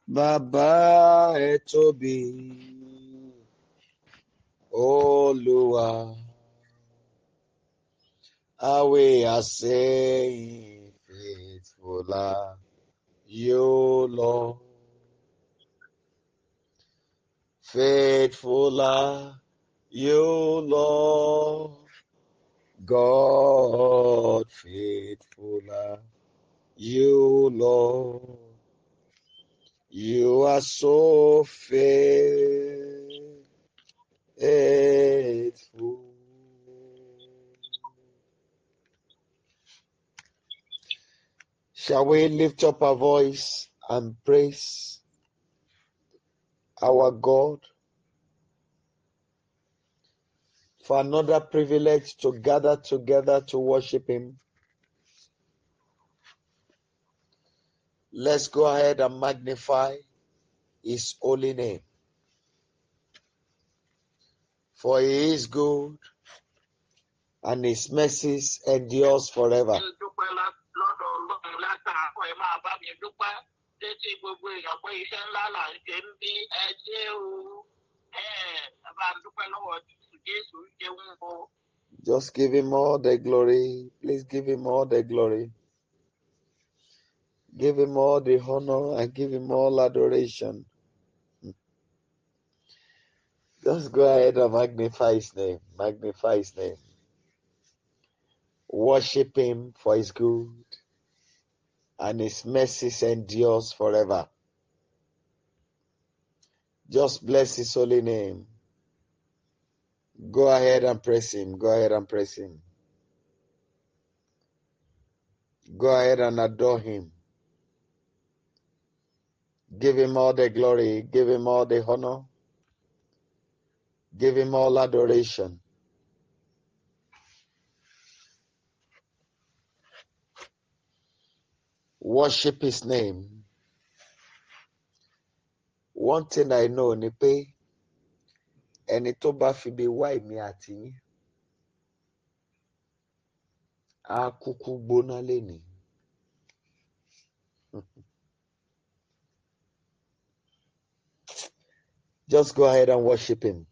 Baba etobi, Oluwa, we are saying faithful are you, Lord. Faithful are you, Lord. God, faithful are you, Lord. You are so faithful. Shall we lift up our voice and praise our God for another privilege to gather together to worship Him? Let's go ahead and magnify His holy name. For He is good and His mercies endures forever. Just give Him all the glory. Please give Him all the glory. Give Him all the honor and give Him all adoration. Just go ahead and magnify His name. Magnify His name. Worship Him for His good and His mercies endures forever. Just bless His holy name. Go ahead and praise Him. Go ahead and praise Him. Go ahead and adore Him. Give Him all the glory. Give Him all the honor. Give Him all adoration. Worship His name. One thing I know ni pé ẹni tó bá fi bí wá èmi àti yín á kúkú gbóná lénìí. Just go ahead and worship Him.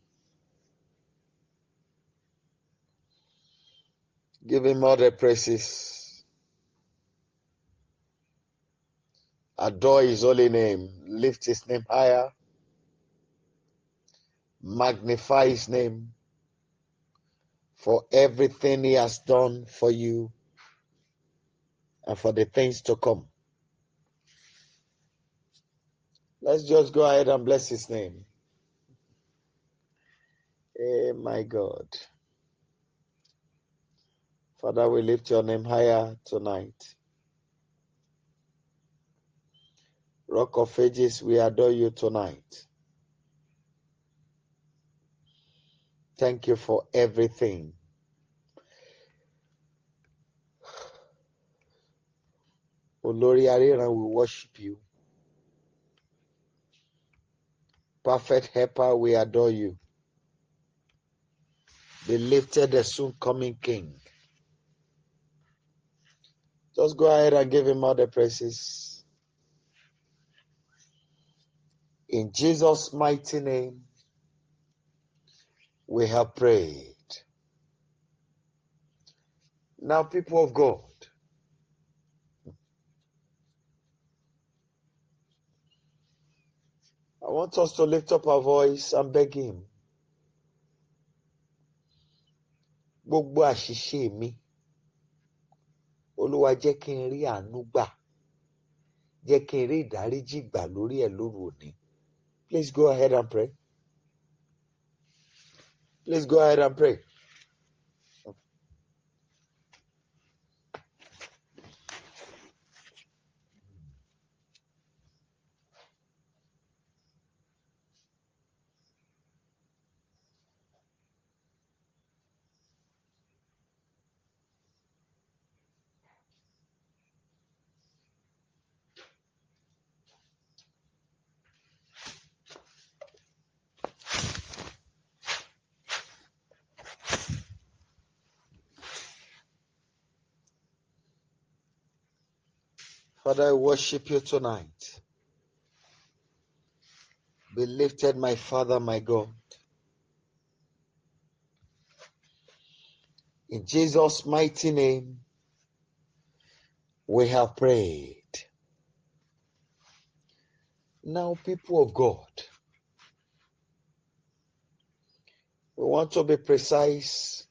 Give Him all the praises. Adore His holy name. Lift His name higher. Magnify His name for everything He has done for you and for the things to come. Let's just go ahead and bless His name. Hey, my God. Father, we lift your name higher tonight. Rock of Ages, we adore you tonight. Thank you for everything. Olori Aríran, we worship you. Perfect helper, we adore you. Be lifted, the soon coming King. Just go ahead and give Him all the praises. In Jesus' mighty name, we have prayed. Now, people of God, I want us to lift up our voice and beg Him. Gbogbo àṣìṣe mi, Olúwa jẹ́ kí n rí àánú gbà, jẹ́ kí n rí ìdáríjì gbà lórí ẹ̀ lóru òní. Please go ahead and pray. Please go ahead and pray. Father, I worship you tonight. Be lifted, my Father, my God. In Jesus' mighty name, we have prayed. Now, people of God, we want to be precise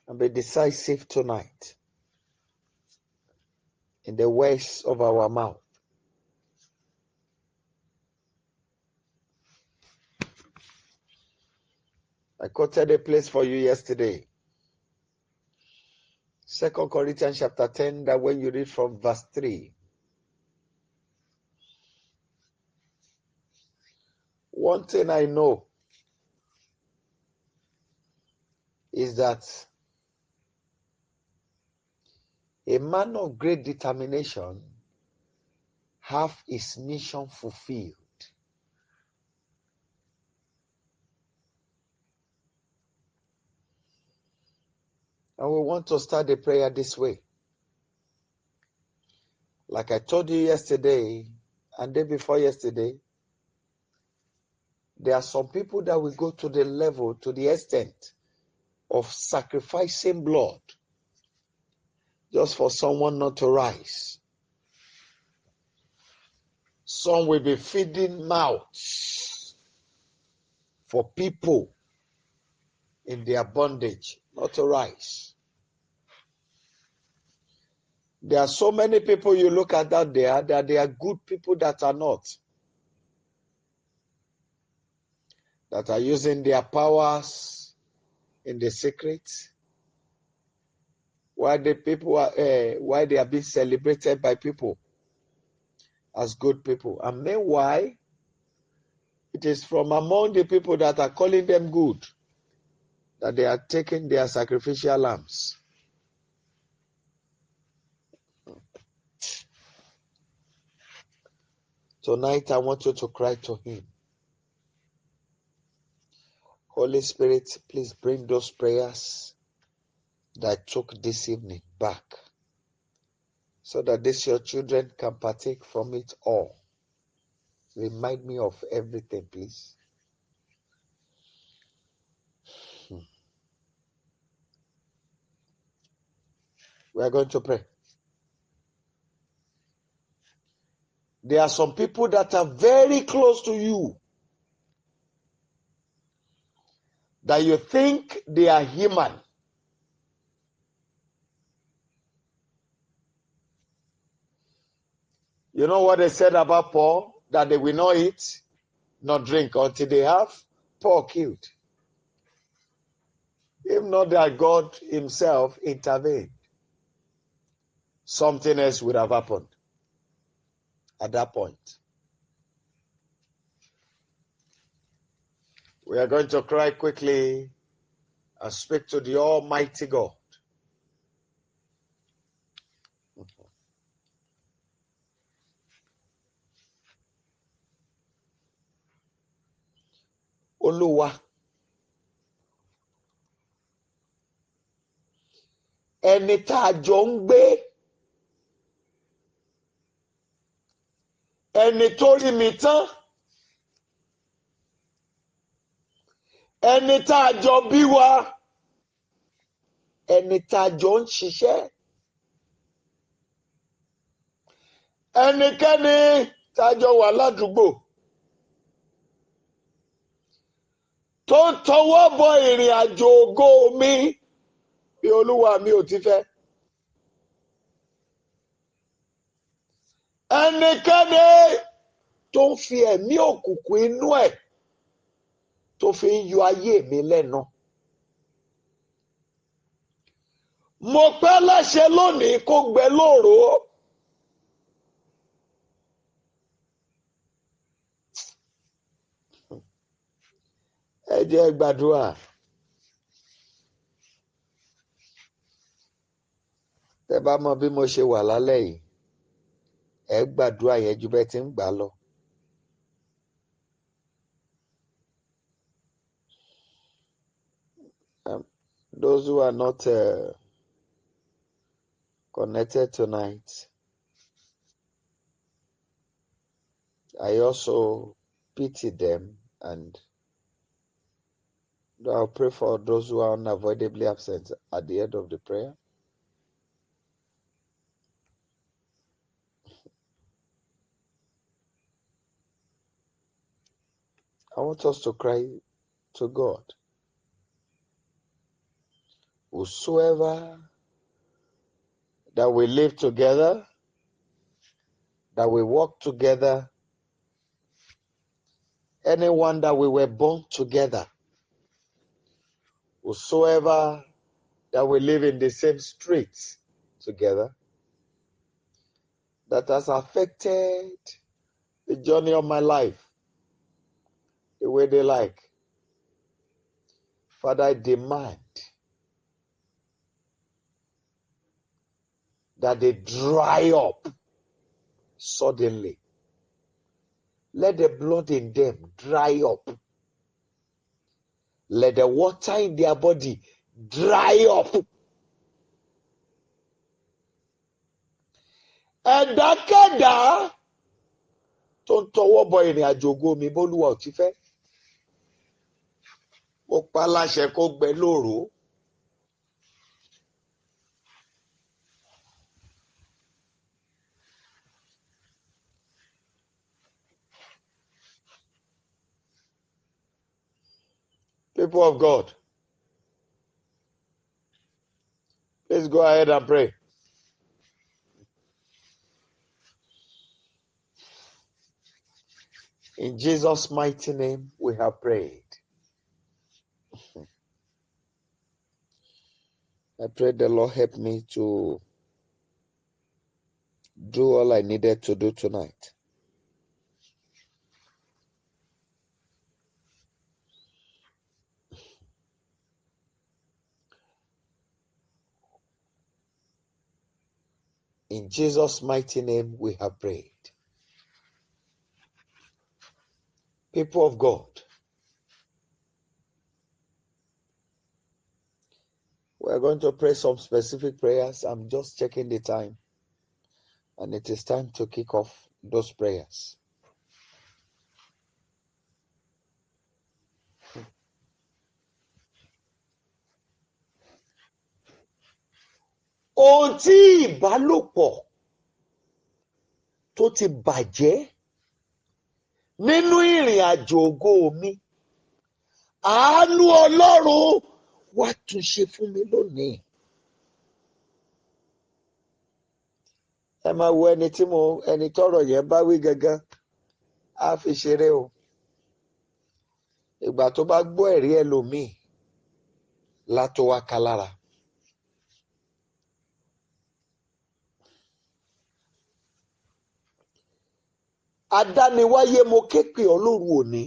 and be decisive tonight in the words of our mouth. I quoted a place for you yesterday. 2 Corinthians chapter 10, that when you read from verse 3, one thing I know is that a man of great determination have his mission fulfilled. And we want to start the prayer this way. Like I told you yesterday and day before yesterday, there are some people that will go to the level, to the extent of sacrificing blood just for someone not to rise. Some will be feeding mouths for people in their bondage not to rise. There are so many people you look at out there that they are good people that are not. That are using their powers in the secret. Why they are being celebrated by people as good people. And meanwhile, it is from among the people that are calling them good that they are taking their sacrificial lambs. Tonight, I want you to cry to him. Holy Spirit, please bring those prayers that I took this evening back so that these your children can partake from it all. Remind me of everything, please. We are going to pray. There are some people that are very close to you that you think they are human. You know what they said about Paul? That they will not eat, not drink until they have Paul killed. If not that God himself intervened, something else would have happened at that point. We are going to cry quickly and speak to the Almighty God. Oluwa, ẹni tá a jọ ń gbé, ẹni tó rí mi tán, ẹni tá a jọ bí wa, ẹni tá a jọ ń ṣiṣẹ́, ẹnikẹ́ni tá a jọ wà ládùúgbò tó ń tọwọ́ bọ ìrìn àjò ògo mi bí Olúwa mi ò ti fẹ́. Ẹnikẹ́ni tó ń fi ẹ̀mí òkùnkùn inú ẹ̀ tó fi ń yọ ayé mi lẹ́nu. Mo pẹ́ láṣẹ lónìí kó gbẹ lóòró. Ẹ jẹ́ gbàdúrà. Tẹ́ bá mọ bí mo ṣe wà lálẹ́ yìí, ẹ gbàdúrà yẹn ju bẹ́ẹ̀ tí ń gbà lọ. Those who are not connected tonight, I also pity them, and I'll pray for those who are unavoidably absent at the end of the prayer. I want us to cry to God. Whosoever that we live together, that we walk together, anyone that we were born together, whosoever that we live in the same streets together, that has affected the journey of my life the way they like. Father, I demand that they dry up suddenly. Let the blood in them dry up. Let the water in their body dry up. Ẹ̀dákẹ́dá tó ń tọwọ́ bọ ìrìn àjò ògo mi bólúwa ò ti fẹ́. Mo pa láṣẹ kó gbẹ lóòró. People of God, please go ahead and pray. In Jesus' mighty name, we have prayed. I pray the Lord help me to do all I needed to do tonight. In Jesus' mighty name, we have prayed. People of God, we're going to pray some specific prayers. I'm just checking the time, and it is time to kick off those prayers. Ohun tí ìbálòpọ̀ tó ti bàjẹ́ nínú ìrìn àjò ògo mi, àánú Ọlọ́run wá tún ṣe fún mi lónìí. Ẹ máa wo ẹni tọ́rọ̀ yẹn bá wí gangan, á fi ṣeré o. Ìgbà tó bá gbọ́ ẹ̀rí ẹlòmíì látó wá ká lára. Adániwáyé, mo ké pè ọ́ lóru òní.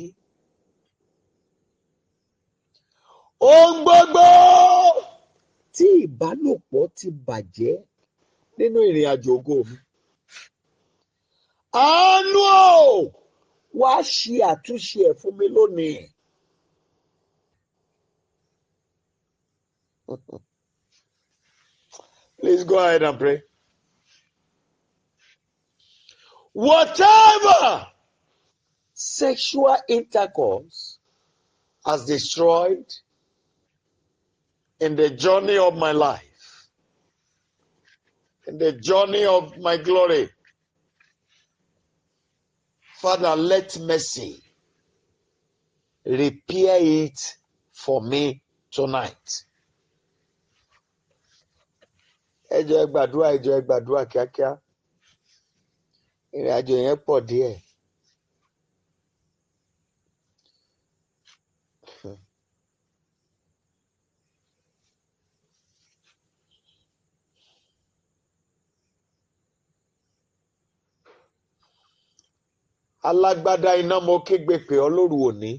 Ohun gbogbo tí ìbálòpọ̀ ti bàjẹ́ nínú ìrìn àjò ògo mi, àánú o wá ṣe àtúnṣe ẹ̀ fún mi lónìí. Please go ahead and pray. Whatever sexual intercourse has destroyed in the journey of my life, in the journey of my glory, Father, let mercy repair it for me tonight. Ẹ jọ̀ọ́ ẹ gbàdúrà kíákíá. Ìrìn àjò yẹn pọ̀ díẹ̀. Alágbádá iná, mo kégbe pè ọ́ lóru òní.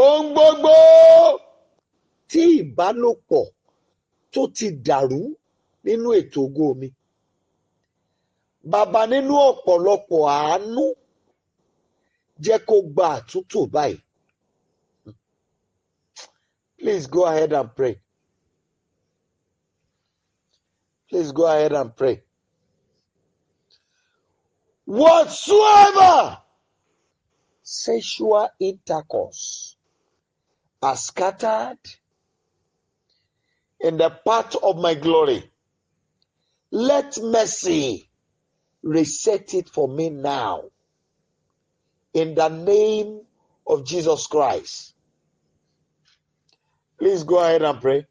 Ohun gbogbo tí ìbálòpọ̀ tó ti dàrú nínú ètò ògo mi, Bàbá, nínú ọ̀pọ̀lọpọ̀ àánú, jẹ́ kó gba àtúntò báyìí. Please go ahead and pray. Please go ahead and pray. whatsoever sexual intercourse are scattered in the path of my glory, let mercy reset it for me now. In the name of Jesus Christ. Please go ahead and pray.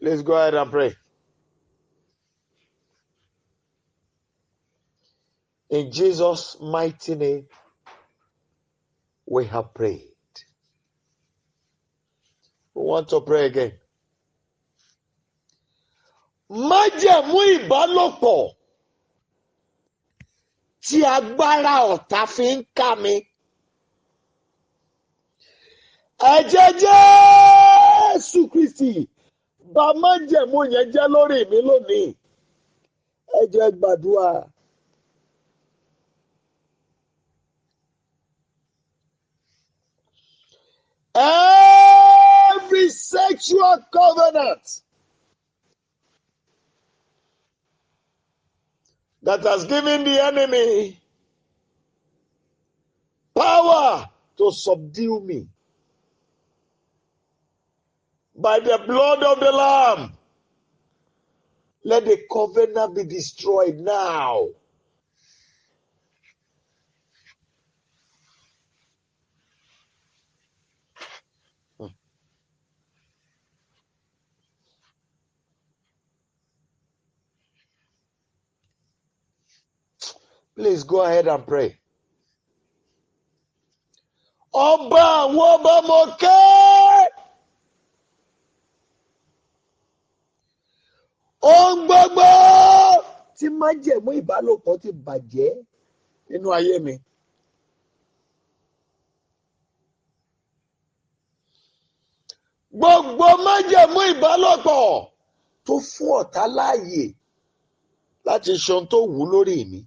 Let's go ahead and pray. In Jesus' mighty name, we have prayed. We want to pray again. Májẹ̀mú ìbálòpọ̀ tí agbára ọ̀tá fi ń ká mi. Ẹ̀jẹ̀ Jésù Kristi bà májẹ̀mú yẹn jẹ́ lórí mi lónìí. Ẹ jẹ́ gbàdúrà. Every sexual covenant that has given the enemy power to subdue me by the blood of the Lamb, let the covenant be destroyed now. Please go ahead and pray. Ọba àwọn ọba mo ké. Ohun gbogbo tí májẹ̀mú ìbálòpọ̀ ti bàjẹ́ nínú ayé mi. Gbogbo májẹ̀mú ìbálòpọ̀ tó fún ọ̀tá láàyè láti ṣe ohun tó wù lórí mi.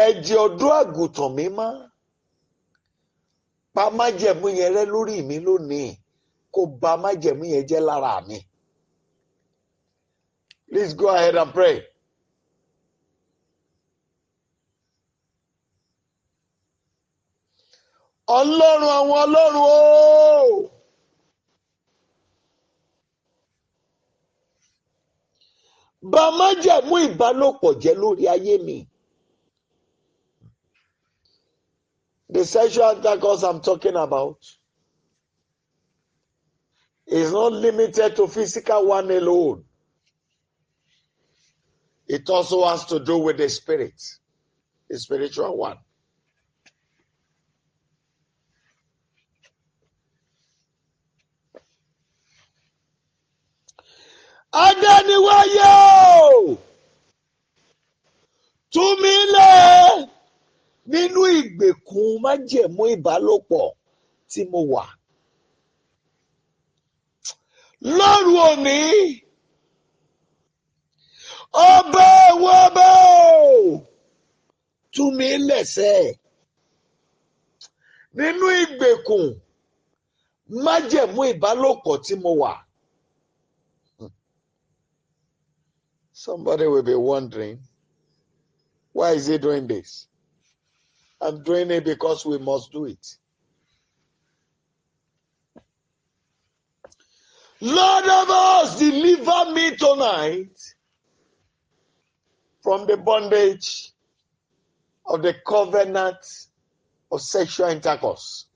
Ẹ̀jẹ̀ ọ̀dọ́ àgùntàn mi mọ́. Pa májẹ̀mú yẹn rẹ́ lórí mi lónìí. Kó bà májẹ̀mú yẹn jẹ́ lára mi. Please go ahead and pray. Ọlọ́run àwọn ọlọ́run o. Bà májẹ̀mú ìbálòpọ̀ jẹ́ lórí ayé mi. The sexual intercourse I'm talking about is not limited to physical one alone. It also has to do with the spirit, the spiritual one. Adániwáyé o, tú mi lẹ̀ nínú ìgbèkùn májẹ̀mú ìbálòpọ̀ tí mo wà. Lóru òní, ọba àwọn ọba o, tú mi lẹ̀ sẹ́ nínú ìgbèkùn májẹ̀mú ìbálòpọ̀ tí mo wà. Somebody will be wondering, why is he doing this? I'm doing it because we must do it. Lord of us, deliver me tonight from the bondage of the covenant of sexual intercourse.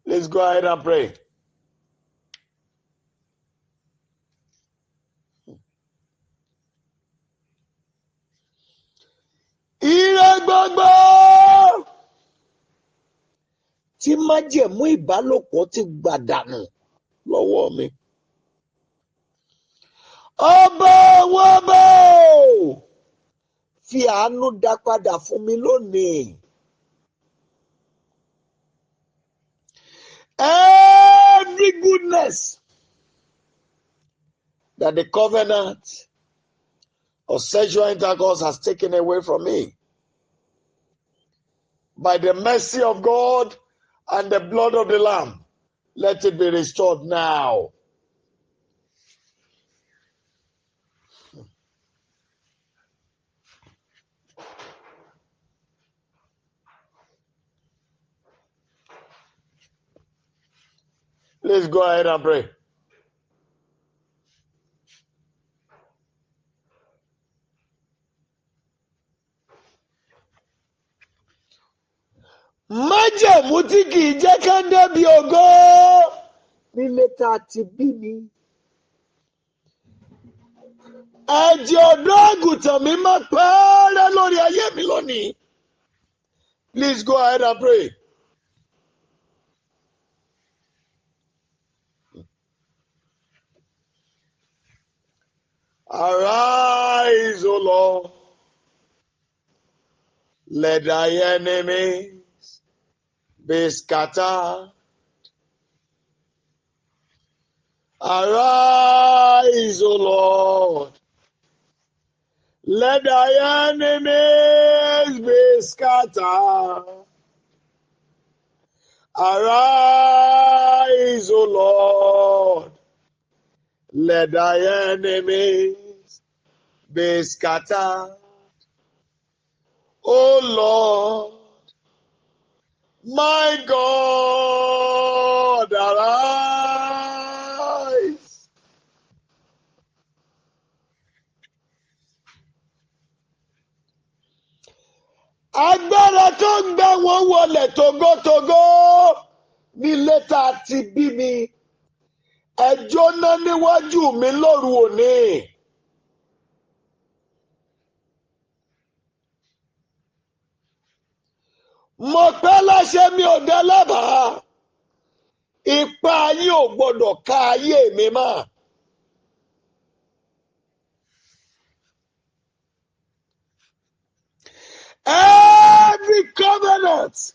Let's go ahead and pray. Ire gbogbo tí májẹ̀mú ìbálòpọ̀ ti gbàdànù lọ́wọ́ mi. Ọba àwọn ọba o, fi àánú dá padà fún mi lónìí. Every goodness that the covenant of sexual intercourse has taken away from me by the mercy of God and the blood of the Lamb. Let it be restored now. Please go ahead and pray. Májẹ̀mú tí kì í jẹ́ ká débi ògo nílé tá a ti bí mi. Ẹ̀jẹ̀ ọ̀dọ́ àgùntàn mi máa pẹ́ẹ́rẹ́ lórí ayé mi lónìí. Please go ahead and pray. Arise, O Lord. Let thy enemies be scattered. Arise, O Lord. Let thy enemies be scattered. Arise, O Lord. Let thy enemies be scattered. O Lord, my God, arise. Agbára tó ń gbé wọn wọlé tógótógó nílé tá a ti bí mi. Ẹ jóná níwájú mi lóru òní. Mo pẹ́ láṣẹ mi ò dá lábàá. Ipá yín ò gbọdọ̀ ká ayé mi mọ́. Every covenant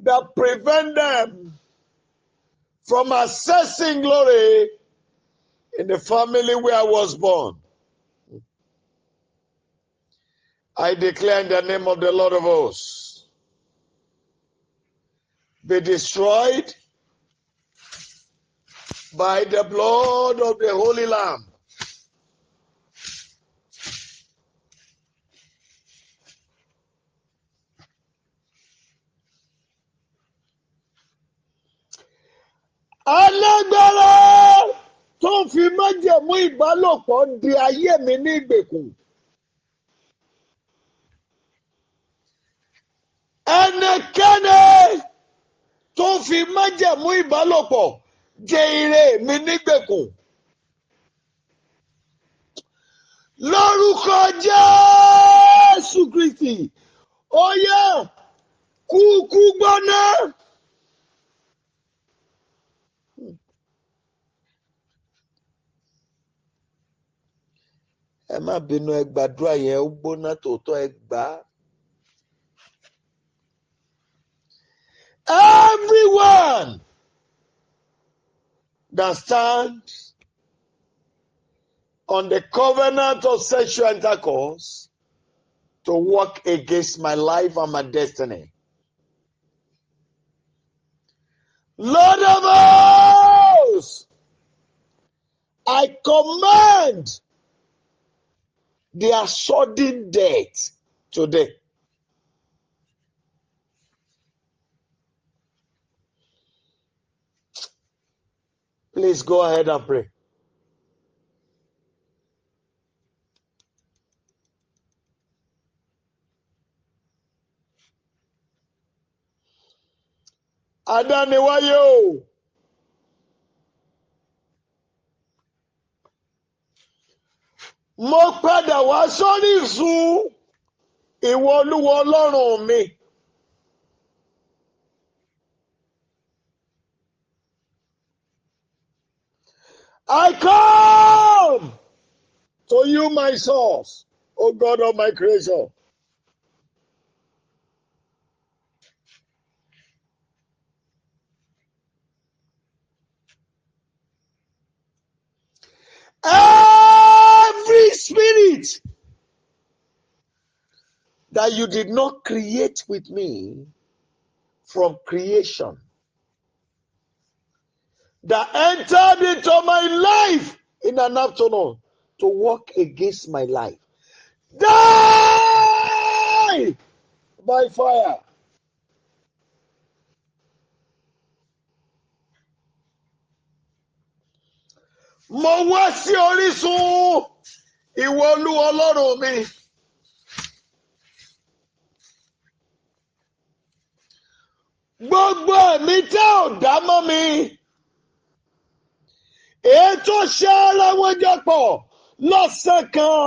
that prevent them from accessing glory in the family where I was born, I declare in the name of the Lord of hosts, be destroyed by the blood of the Holy Lamb. Alágbára tó ń fi májẹ̀mú ìbálòpọ̀ di ayé mi ní ìgbèkùn. Ẹnikẹ́ni tó ń fi májẹ̀mú ìbálòpọ̀ jẹ ire mi nígbèkùn. Lórúkọ Jésù Kristi, ó yá kúkú gbóná. Ẹ má bínú, ẹ gbàdúrà yẹn, ó gbóná tòótọ́, ẹ gbà á. Everyone that stands on the covenant of sexual intercourse to work against my life and my destiny, Lord of hosts, I command their sudden death today. Please go ahead and pray. Adániwáyé o. Mo padà wá sórí ìsun ìwọ Olúwa Ọlọ́run mi. I come to you, my source, O God of my creation. Every spirit that you did not create with me from creation, that entered into my life in an afternoon to work against my life. Die by fire. Mo wá sí orísun ìwọ Olúwa Ọlọ́run mi. Gbogbo ẹ̀mí tẹ́ ò dá mọ́ mi. Èyí tó ṣe ara wọn jọ pọ̀ lọ́sẹ̀ kan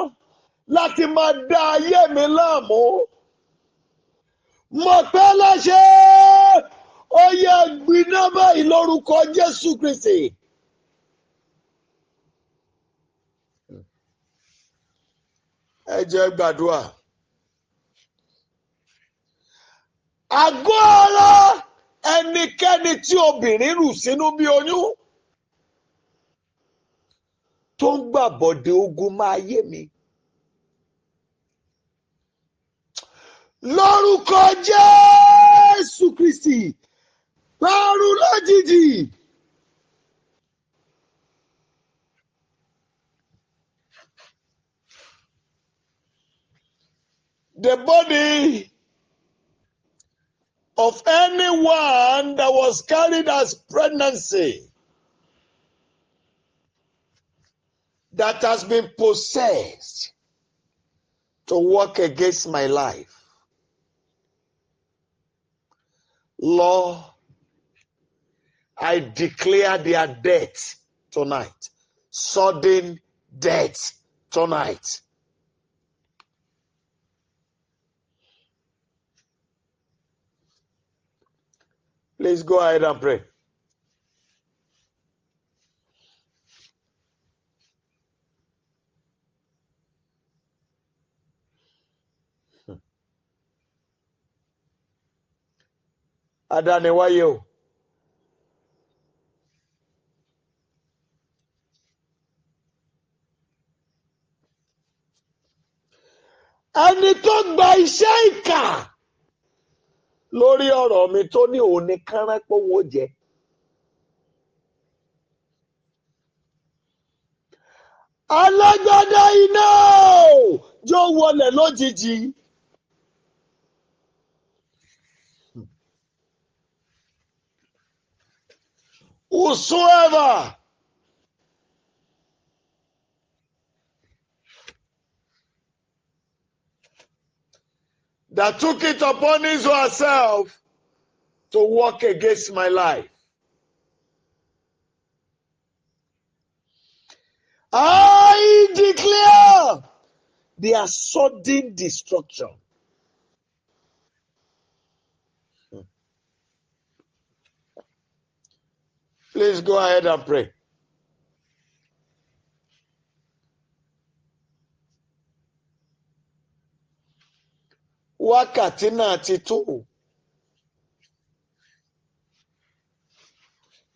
láti máa dá ayé mi láàmú. Mo pẹ́ láṣẹ ó yẹ gbiná báyìí lórúkọ Jésù Kristi. Ẹ jẹ́ gbàdúrà. Àgọ́ ara ẹnikẹ́ni tí obìnrin rù sínú bí oyún tó ń gbàbọ̀dé ogun máa yé mi. Lórúkọ Jésù Kristi, parun lójijì. The body of anyone that was carried as pregnancy, that has been possessed to work against my life. Lord, I declare their death tonight. Sudden death tonight. Please go ahead and pray. Adániwáyé o. Ẹni tó gba iṣẹ́ ìkà lórí ọ̀rọ̀ mi tó ní òun ní kánrápọ̀wọ́ jẹ. Alágbádá iná jó wọlẹ̀ lójijì. Whosoever that took it upon his or herself to work against my life, I declare their sudden destruction. Please go ahead and pray. Wákàtí náà ti tó.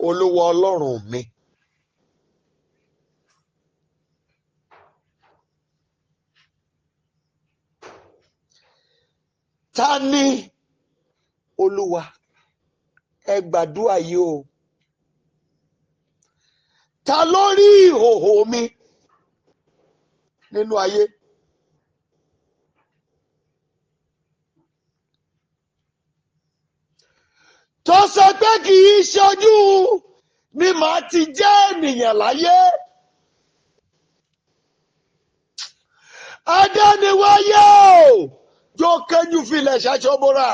Olúwa Ọlọ́run mi. Ta ni Olúwa? Ẹ gbàdúrà yìí o. Ta ló rí ìhòhò mi nínú ayé? Tó sọ pé kì í ṣojú ni màá ti jẹ́ ènìyàn láyé. Adániwáyé o, jó kẹ́jú filẹ̀ ṣaṣọ́bọ̀rà.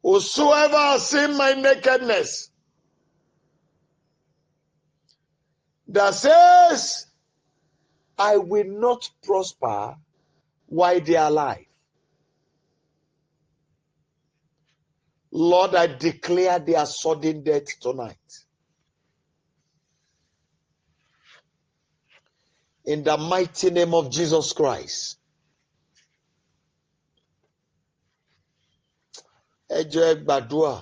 Whosoever has seen my nakedness, that says, I will not prosper while they are alive. Lord, I declare their sudden death tonight. In the mighty name of Jesus Christ. Ẹ jọ̀ọ́ ẹ gbàdúrà.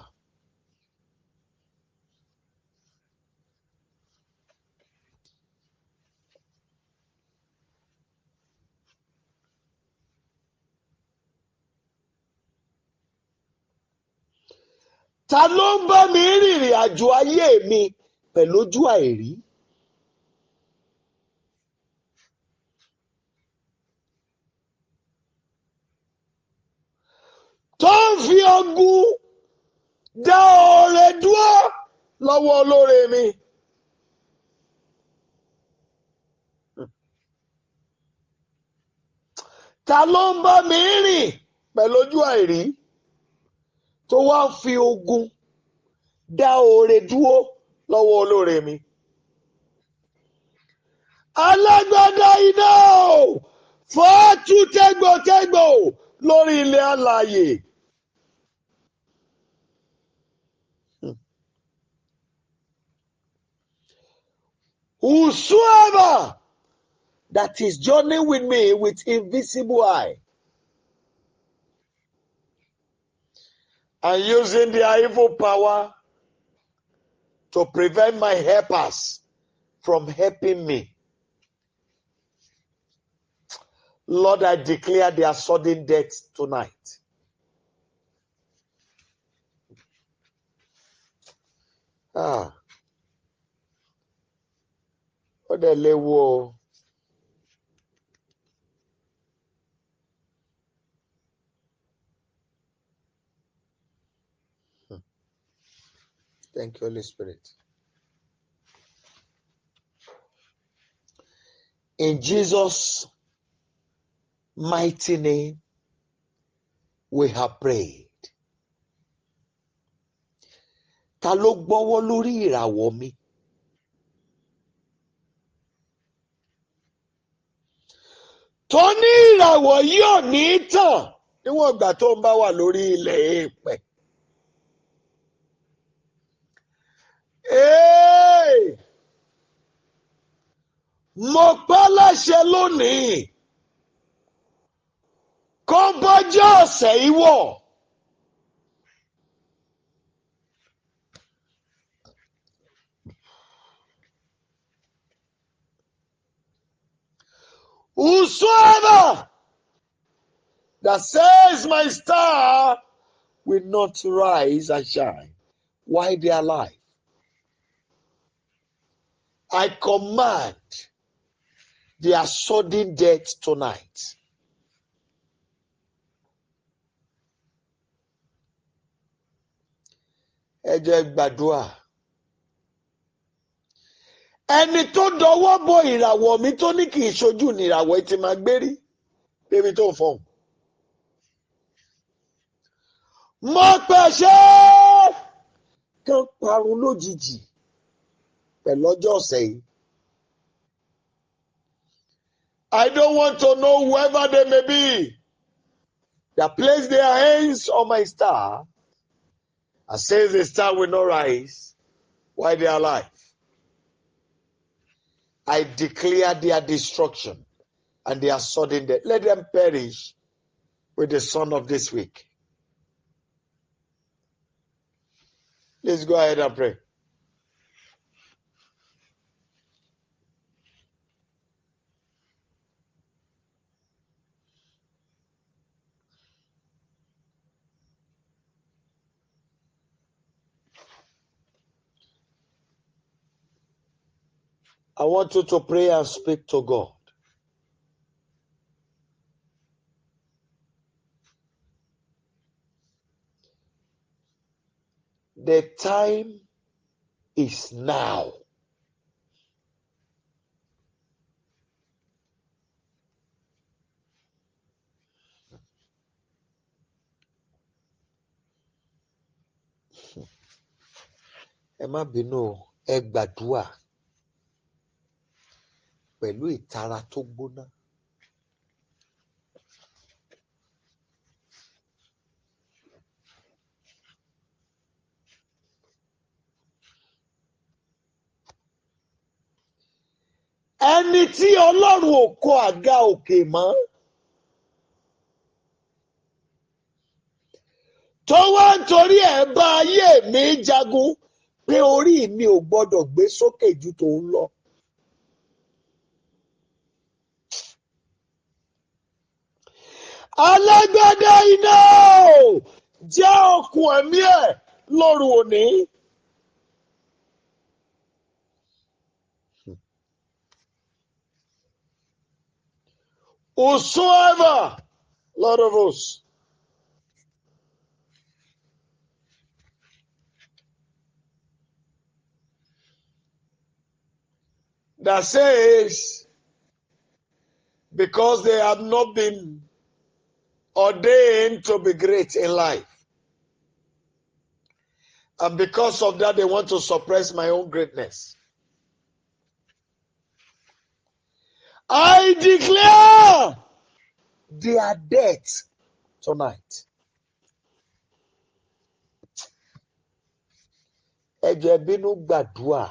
Ta ló ń bá mi rìnrìn àjò ayé mi pẹ̀lú ojú àìrí? Tó ń fi ogun dá oore dúró lọ́wọ́ olóore mi. Ta ló ń bá mi rìn pẹ̀lú ojú àìrí tó wá ń fi ogun dá oore dúró lọ́wọ́ olóore mi? Alágbádá iná fọ́ọ̀tù tégbòtégbò lórí ilẹ̀ alààyè. Whosoever that is journeying with me with invisible eye and using their evil power to prevent my helpers from helping me, Lord, I declare their sudden death tonight. Ó dẹ̀ léwu o. Thank you, Holy Spirit. In Jesus' mighty name, we have prayed. Ta ló gbọ́wọ́ lórí ìràwọ̀ mi? Tó ní ìràwọ̀ yìí ò ní tàn níwọ̀n ìgbà tó ń bá wà lórí ilẹ̀ èèpẹ̀. Mo pa láṣẹ lónìí kó bọ́jọ́ ọ̀sẹ̀ yìí wọ̀. Whosoever that says my star will not rise and shine while they are alive, I command their sudden death tonight. Ẹ jẹ́ gbàdúrà. Ẹni tó dọwọ́ bo ìràwọ̀ mi tó ní kì í ṣojú ni ìràwọ̀ ti máa gbérí débi tó ń fọhùn. Mo pàṣẹ kán parun lójijì pẹ̀lú ọjọ́ ọ̀sẹ̀ yìí. I don't want to know whoever they may be that place their hands on my star and says the star will not rise while they are alive. I declare their destruction and their sudden death. Let them perish with the sun of this week. Let's go ahead and pray. I want you to pray and speak to God. The time is now. Ẹ má bínú, ẹ gbàdúrà pẹ̀lú ìtara tó gbóná. Ẹni tí Ọlọ́run ò kọ àga òkè mọ́, tó wá nítorí ẹ̀ bá ayé mi jagun pé orí mi ò gbọ́dọ̀ gbé sókè ju tòun lọ. Alágbádá iná já okùn ẹ̀mí ẹ̀ lóru òní. Whosoever, Lord of hosts, that says, because they have not been ordained to be great in life, and because of that they want to suppress my own greatness, I declare their death tonight. Ẹ̀jẹ̀ bínú gbàdúrà.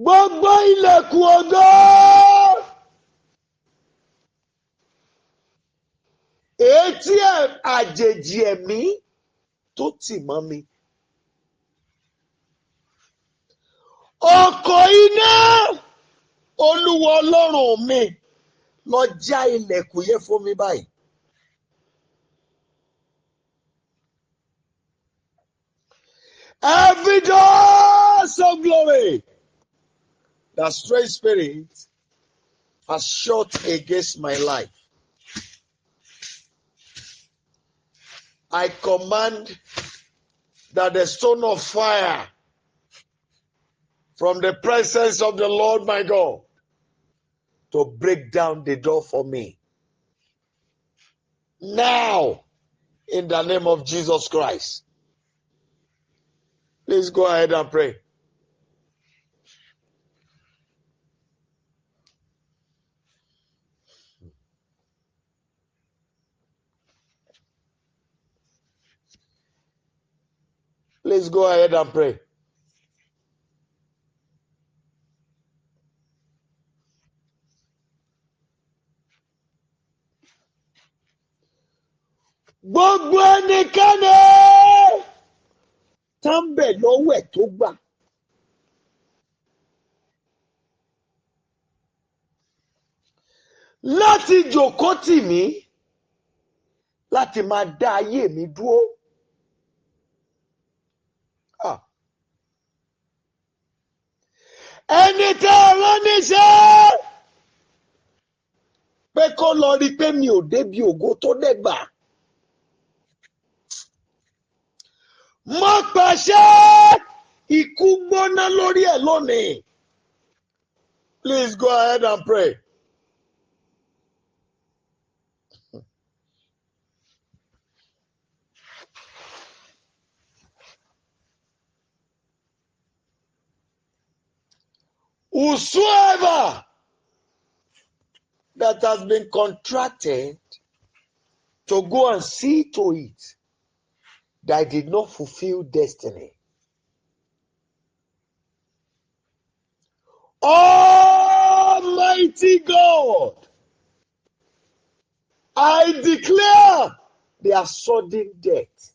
Gbogbo ilẹ̀kùn ògo etí àjèjì ẹ̀mí tó tì mọ́ mi. Ọkọ̀ iná Olúwa Ọlọ́run mi lọ já ilẹ̀kùn yẹn fún mi báyìí. Every door of glory that strange spirit has shut against my life, I command that the stone of fire from the presence of the Lord my God to break down the door for me. Now, in the name of Jesus Christ. Please go ahead and pray. Please go ahead and pray. Gbogbo ẹnikẹ́ni tá ń bẹ̀ lọ́wọ́ ẹ̀ tó gbà. Láti jókòó tì mí, láti máa dá ayé mi dúró. Ẹni tẹ́ ẹ rán níṣẹ́ pé kó lọ rí pé mi ò débi ògo tó dẹ́gbà. Mo pàṣẹ ikú gbóná lórí ẹ̀ lónìí. Please go ahead and pray. Whosoever that has been contracted to go and see to it that did not fulfill destiny. Almighty God, I declare their sudden death.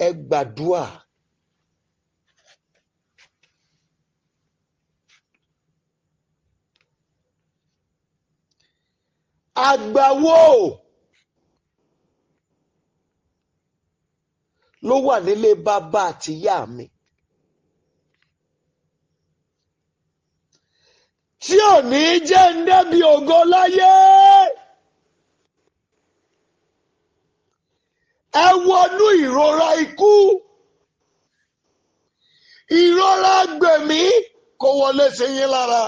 Ẹ gbàdúrà. Àgbàwo ló wà nílé bàbá àti ìyá mi tí ò ní jẹ́ ń débi ògo láyé. Ẹ wọnú ìrora ikú, ìrora gbẹ̀mí kó wọlé sí yín lára.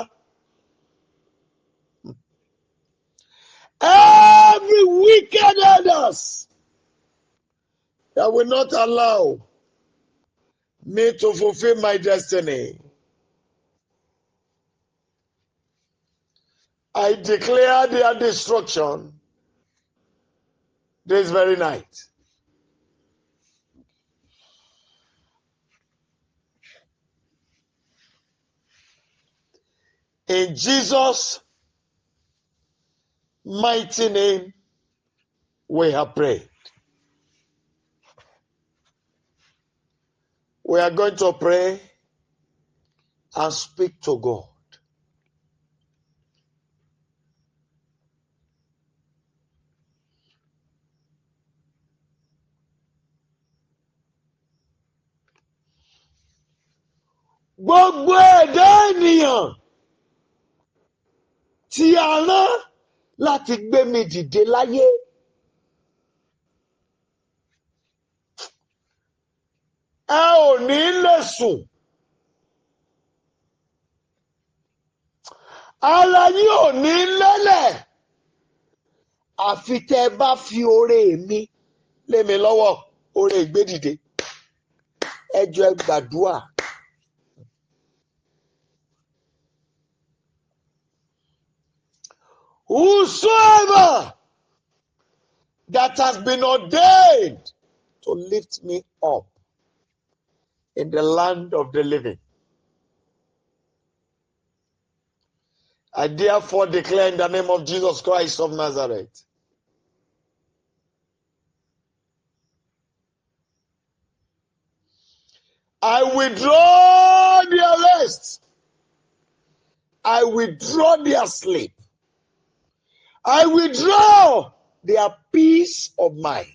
Every wicked elders that will not allow me to fulfill my destiny, I declare their destruction this very night. In Jesus' mighty name, we have prayed. We are going to pray and speak to God. Gbogbo ẹ̀dá ènìyàn tí a rán láti gbé mi dìde láyé. Ẹ ò ní lè sùn. Ara yín ò ní lélẹ̀. Àfi tẹ́ ẹ bá fi oore mi lé mi lọ́wọ́, oore ìgbédìde. Ẹ jọ̀ọ́ ẹ gbàdúrà. Whosoever that has been ordained to lift me up in the land of the living, I therefore declare in the name of Jesus Christ of Nazareth, I withdraw their rest. I withdraw their sleep. I withdraw their peace of mind.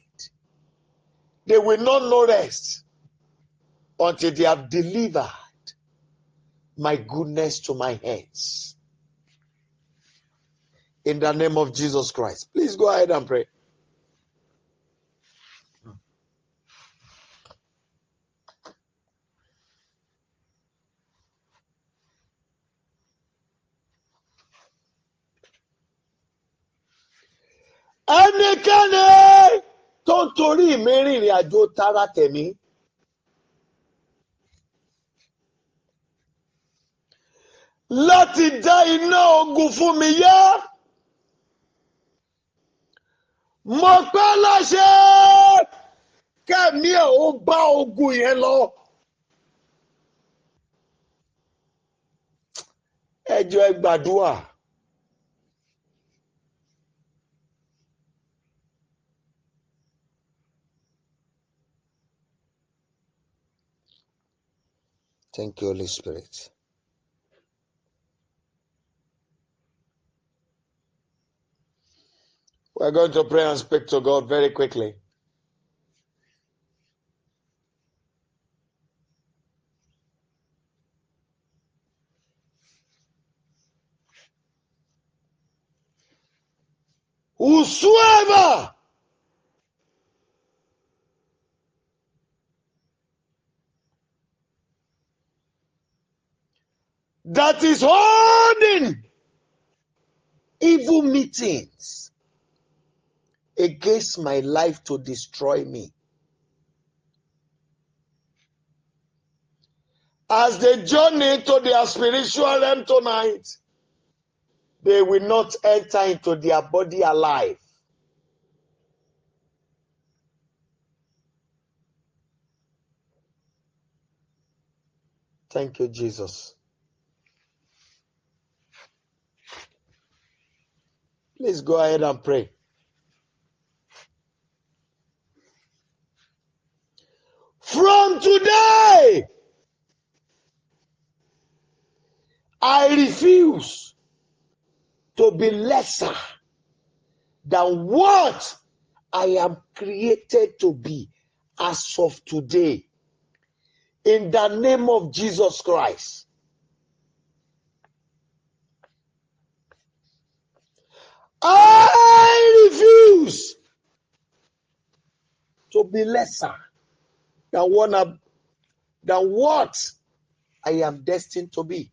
They will not know rest until they have delivered my goodness to my hands. In the name of Jesus Christ. Please go ahead and pray. Ẹnikẹ́ni tó ń torí mi rìnrìn àjò tara tẹ̀mí láti dá iná ogun fún mi yá, mo pẹ́ láṣẹ kẹ́mi ẹ̀ ó bá ogun yẹn lọ. Ẹ jọ̀ọ́ ẹ gbàdúrà. Thank you, Holy Spirit. We're going to pray and speak to God very quickly. Whosoever that is holding evil meetings against my life to destroy me, as they journey to their spiritual realm tonight, they will not enter into their body alive. Thank you, Jesus. Please go ahead and pray. From today, I refuse to be lesser than what I am created to be as of today. In the name of Jesus Christ. I refuse to be lesser than what I am destined to be.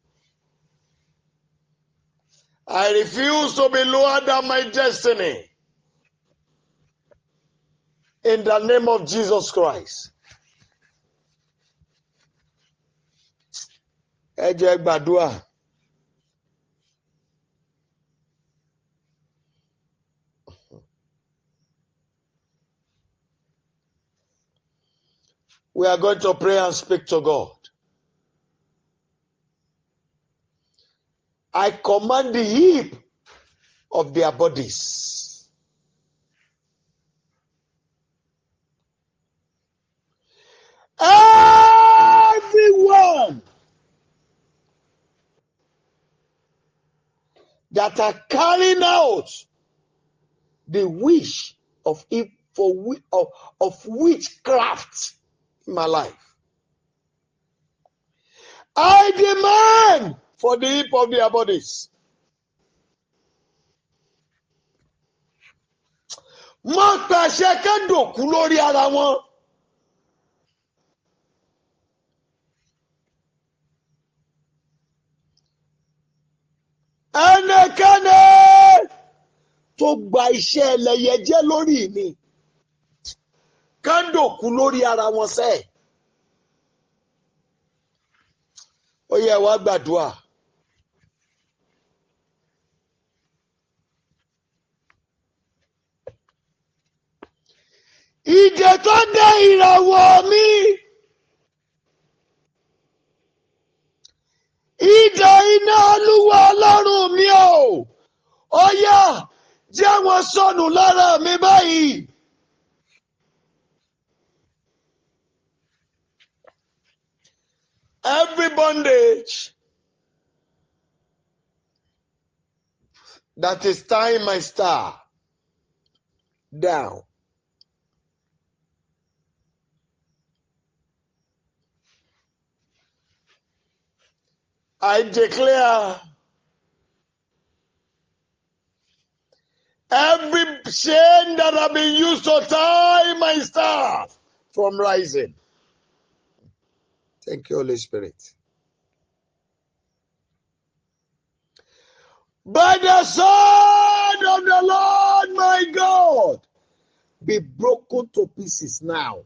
I refuse to be lower than my destiny. In the name of Jesus Christ. Ẹ jẹ́ gbàdúrà. We are going to pray and speak to God. I command the hip of their bodies. Everyone that are carrying out the wish of witchcraft in my life, I demand for the hip of their bodies. Mo pàṣẹ kẹ́dòkú lórí ara wọn. Ẹnikẹ́ni tó gba iṣẹ́ ẹlẹ́yẹ jẹ́ lórí mi, kẹ́dòkú lórí ara wọn sẹ́. Ó yẹ wá gbàdúrà. Ìdè tó dé ìràwọ̀ mi, ìdè iná Olúwa Ọlọ́run mi o, ó yá jẹ́ wọn sọnù lára mi báyìí. Every bondage that is tying my star down, I declare every chain that have been used to tie my star from rising. Thank you, Holy Spirit. By the sword of the Lord my God, be broken to pieces now.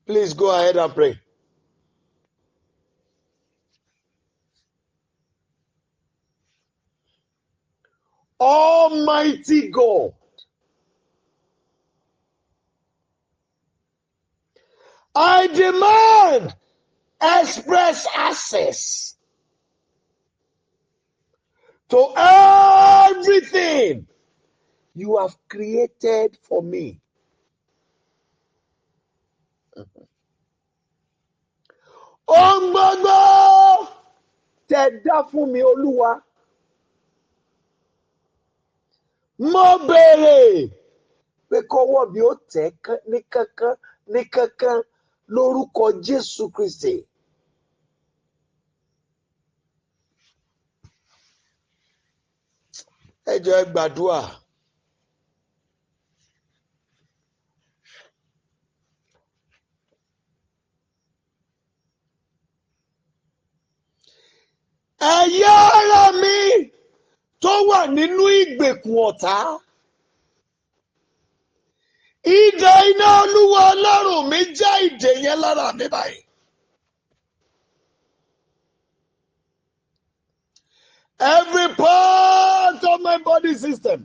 Please go ahead and pray. Almighty God, I demand express access to everything you have created for me. Ohun gbogbo tẹ́ dá fún mi, Olúwa. Mo béèrè pé kọ́wọ́ mi ó tẹ̀ ní kankan lórúkọ Jésù Kristi. Ẹ jọ̀ọ́ ẹ gbàdúrà. Ẹ̀yà ara mi tó wà nínú ìgbèkùn ọ̀tá, ìdè iná Olúwa Ọlọ́run mi já ìdè yẹn lára mi báyìí. Every part of my body system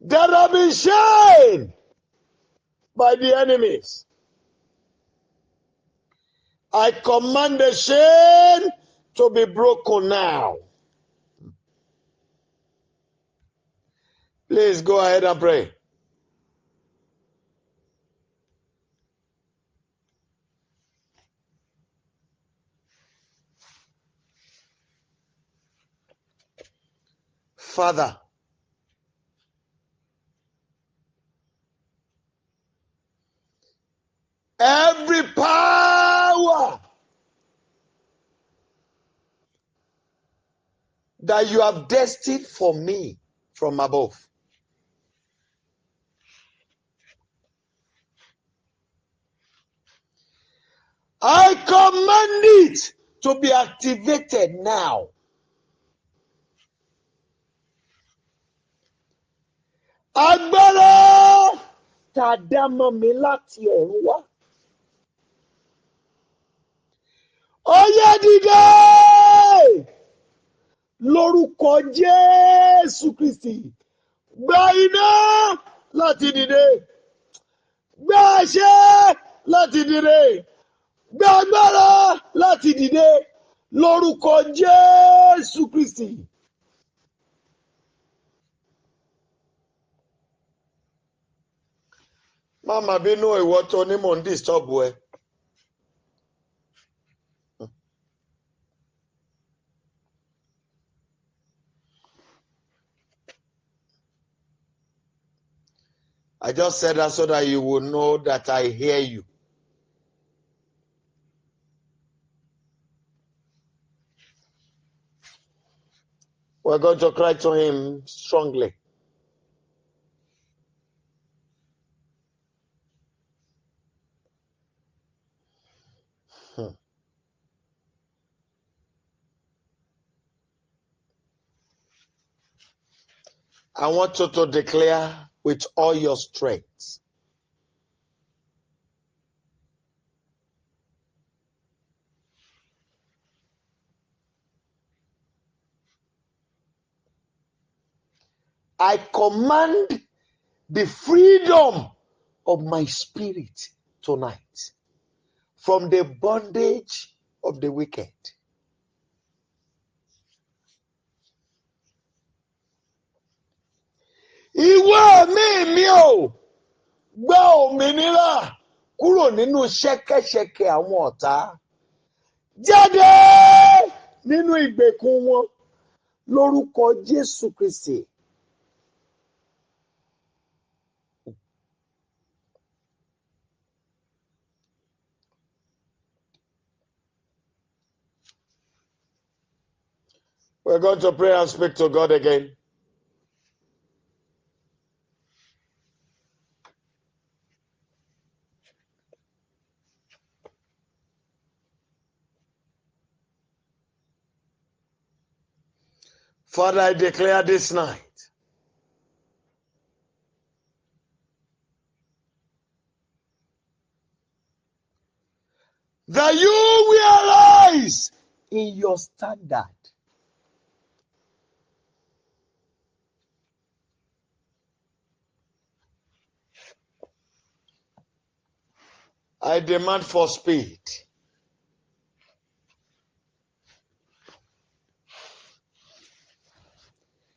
that have been shamed by the enemies, I command the chain to be broken now. Please go ahead and pray. Father, every power that you have destined for me from above, I command it to be activated now. Agbára tá dá mọ́ mi láti ọ̀run wá. Ó yá dìde Jésù Kristi. Gba iná láti dìde. Gba àṣẹ láti dìde. Gba agbára láti dìde. Lórúkọ Jésù Kristi. Má mà bínú ìwọ tó ní mò ń disturb ẹ. I just said that so that you will know that I hear you. We're going to cry to him strongly. I want you to declare with all your strength. I command the freedom of my spirit tonight from the bondage of the wicked. Ìwọ mi o, gba òmìnira kúrò nínú ṣẹ́kẹ́ṣẹkẹ̀ àwọn ọ̀tá. Jáde nínú ìgbèkùn wọn lórúkọ Jésù Kristi. We're going to pray and speak to God again. Father, I declare this night that you will arise in your standard. I demand for speed.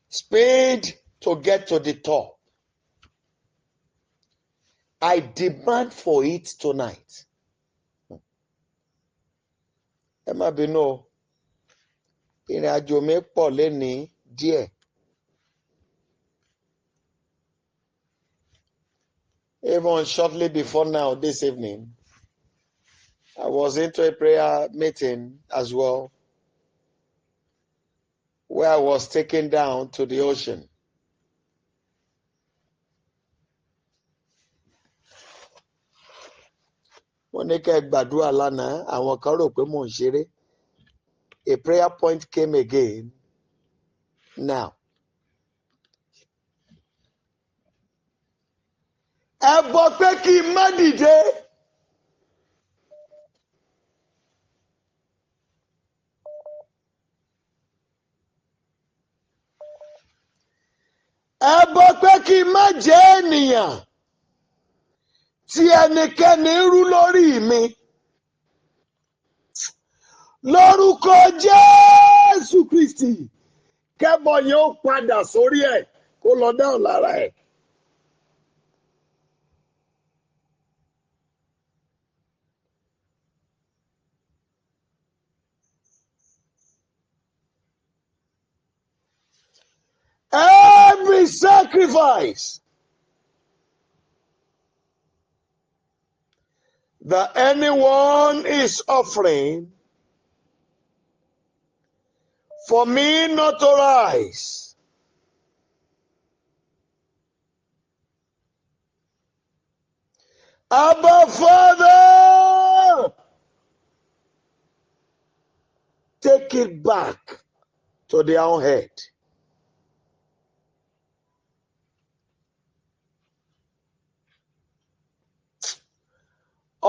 Speed to get to the top. I demand for it tonight. Ẹ má bínú o, ìrìn àjò mi pọ̀ lénìí díẹ̀. Even shortly before now, this evening, I was into a prayer meeting as well, where I was taken down to the ocean. Wọ́n ní kẹ́ gbàdúrà lánàá, àwọn kan rò pé mò ń ṣeré. A prayer point came again now. Ẹ bọ̀ pé kí n má dìde. Ẹ bọ̀ pé kí n má jẹ́ ènìyàn tí ẹnikẹ́ni rú lórí mi. Lórúkọ Jésù Kristi, kẹ́bọ yẹn ó padà sórí ẹ̀ kó lọ dáhùn lára ẹ̀. Every sacrifice that anyone is offering for me not to rise, Abba Father, take it back to their own head.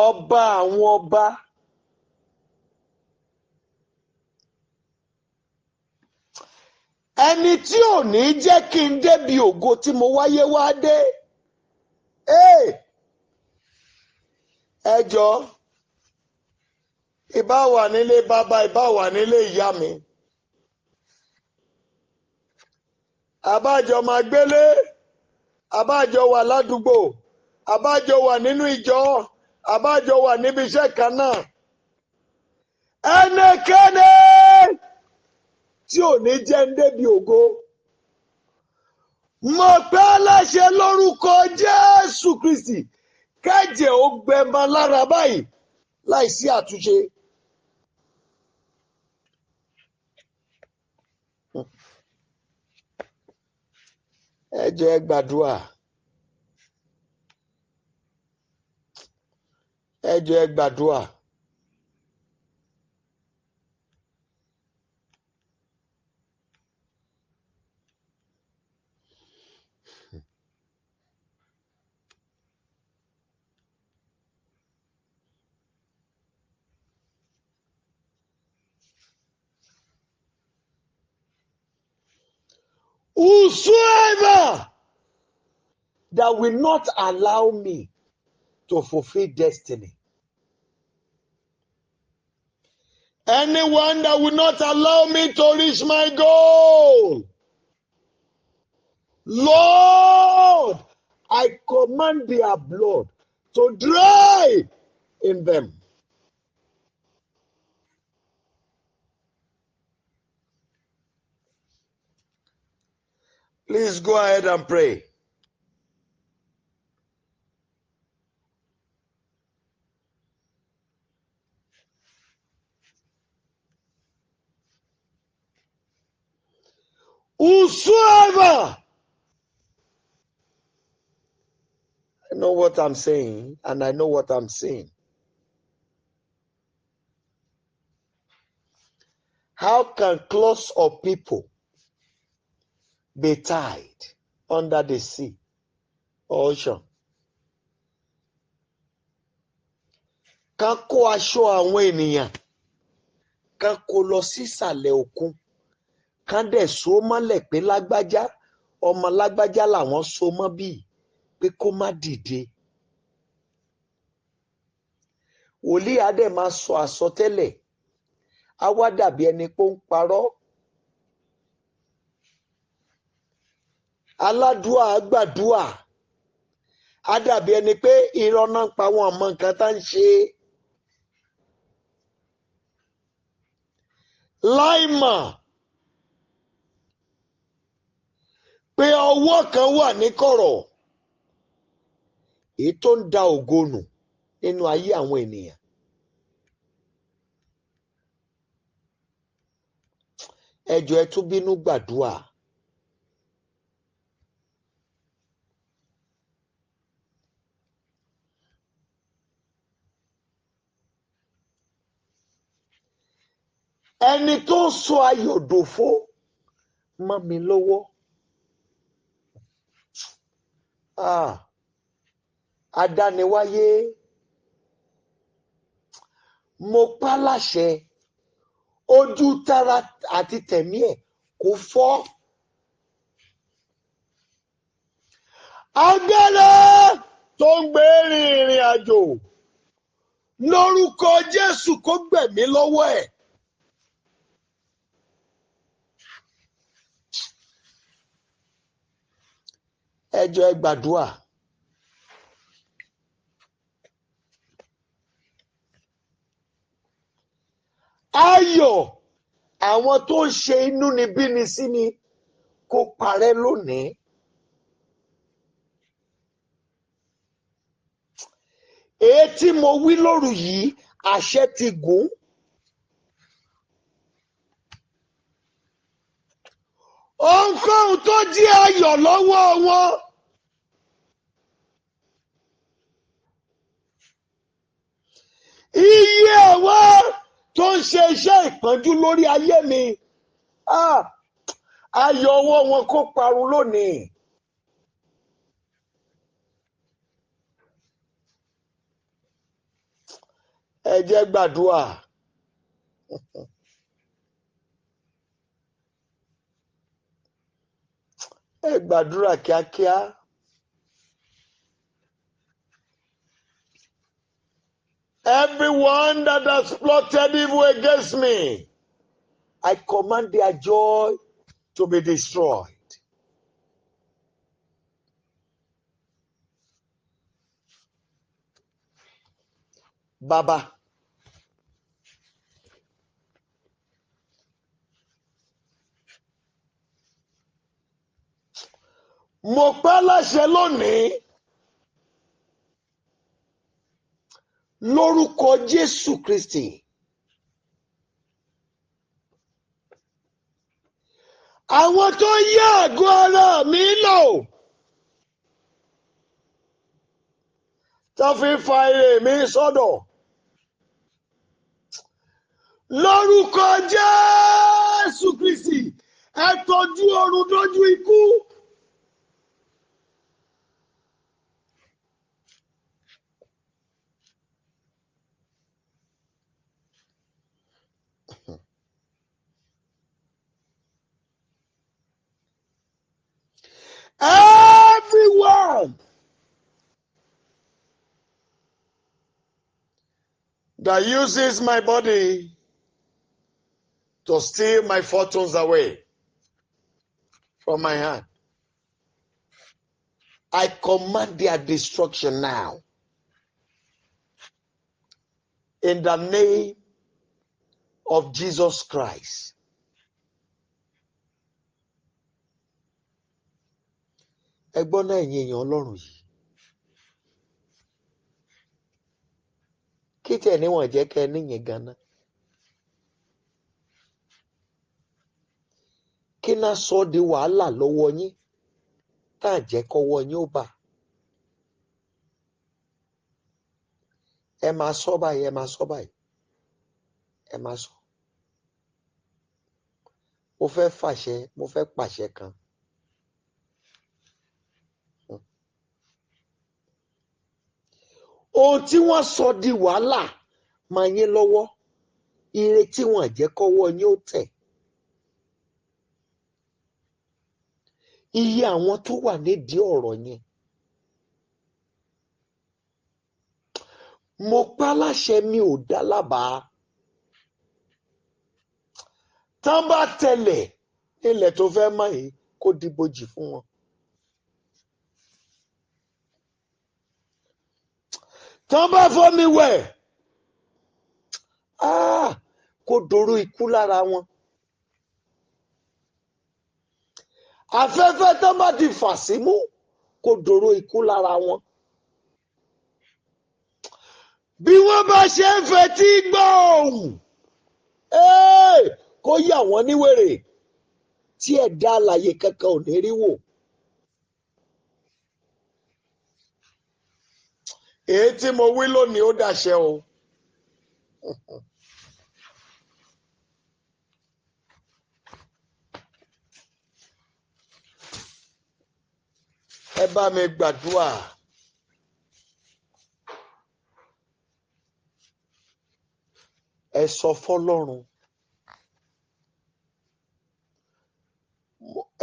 Ọba àwọn ọba, ẹni tí ò ní jẹ́ kí n débi ògo tí mo wáyé wá dé. Ẹ jọ̀ọ́, ìbá wà nílé bàbá, ìbá wà nílé ìyá mi, àbájọ máa gbélé, àbájọ wà ládùúgbò, àbájọ wà nínú ìjọ, àbájọ wà níbi iṣẹ́ kan náà. Ẹnikẹ́ni tí ò ní jẹ́ ń débi ògo, mo pé aláṣẹ lórúkọ Jésù Kristi, kẹ́jẹ̀ ó gbẹmọ lára báyìí láìsí àtúnṣe. Ẹ jọ̀ọ́ ẹ gbàdúrà. Ẹ jọ̀ọ́ ẹ gbàdúrà. Whosoever that will not allow me to fulfill destiny, anyone that will not allow me to reach my goal, Lord, I command their blood to dry in them. Please go ahead and pray. Whosoever, I know what I'm saying, and I know what I'm saying. How can clots of people be tied under the sea or ocean? Ká kó aṣọ àwọn ènìyàn, ká kó lọ sísàlẹ̀ òkun, ká dẹ̀ so mọ́lẹ̀ pé lágbájá, ọmọ lágbájá làwọn so mọ́ bíi pé kó má dìde. Wòlíì á dẹ̀ máa sọ àsọtẹ́lẹ̀, á wá dàbí ẹni pé ó ń parọ́. Aládùúà á gbàdúà, á dàbí ẹni pé irọ́ náà ń pa wọn ọmọ nǹkan tá ń ṣe. Láìmọ̀ pé ọwọ́ kan wà níkọ̀rọ̀ èyí tó ń da ògo nù nínú ayé àwọn ènìyàn. Ẹ jọ̀ọ́ ẹ tún bínú gbàdúà. Ẹni tó ń sọ ayọ̀ dòfo mọ́ mi lọ́wọ́. Adániwáyé, mo pa láṣẹ, ojú tara àti tẹ̀mí ẹ̀ kò fọ́. Agbára tó ń gbé ìrìn àjò lórúkọ Jésù kó gbẹ̀mí lọ́wọ́ ẹ̀. Ẹ jọ̀ọ́ ẹ gbàdúà. Ayọ̀ àwọn tó ń ṣe inúnibíni sí mi kó parẹ́ lónìí. Èyí tí mo wí lóru yìí, àṣẹ ti gùn. Ohunkóhun tó jí ayọ̀ lọ́wọ́ wọn, iye àwọn tó ń ṣe iṣẹ́ ìpọ́njú lórí ayé mi, ayọ̀ ọwọ́ wọn kó parun lónìí. Ẹ jẹ́ gbàdúà. Ẹ gbàdúrà kíákíá. Everyone that has plotted evil against me, I command their joy to be destroyed. Baba, mo pa láṣẹ lónìí lórúkọ Jésù Kristi. Àwọn tó yá àgọ́ ara mi lò tó fi fa ire mi sọ́dọ̀. Lórúkọ Jésù Kristi, ẹ tọ́jú ọrùn dójú ikú. Everyone that uses my body to steal my fortunes away from my hand, I command their destruction now. In the name of Jesus Christ. Ẹ gbọ́ náà ẹ̀yin èèyàn Ọlọ́run yìí. Kí tẹ̀ níwọ̀n jẹ́ kẹ́ ẹ níyẹn ganan. Kí náà sọ di wàhálà lọ́wọ́ yín tá à jẹ́ kọ́wọ́ yín ó bà. Ẹ máa sọ báyìí, ẹ máa sọ báyìí. Ẹ máa sọ. Mo fẹ́ pàṣẹ kan. Ohun tí wọ́n sọ di wàhálà máa yín lọ́wọ́, ire tí wọ́n jẹ́ kọ́wọ́ yín ó tẹ̀. Iye àwọn tó wà nídìí ọ̀rọ̀ yẹn. Mo pa láṣẹ mi ò dá lábàá. Tán bá tẹlẹ̀ ilẹ̀ tó fẹ́ mọ̀ yìí kó dìbòjì fún wọn. Tán bá fọ́mi wẹ̀, kó dòrò ikú lára wọn. Afẹ́fẹ́ tán bá ti fà símú kó dòrò ikú lára wọn. Bí wọ́n bá ṣe ń fetí gbọ́ ohùn, kó yà wọ́n níwèrè tí ẹ̀dá alààyè kankan ò ní rí wò. Èyí tí mo wí lónìí ó dàṣẹ o. Ẹ bá mi gbàdúrà. Ẹ sọ fọ́lọ́run.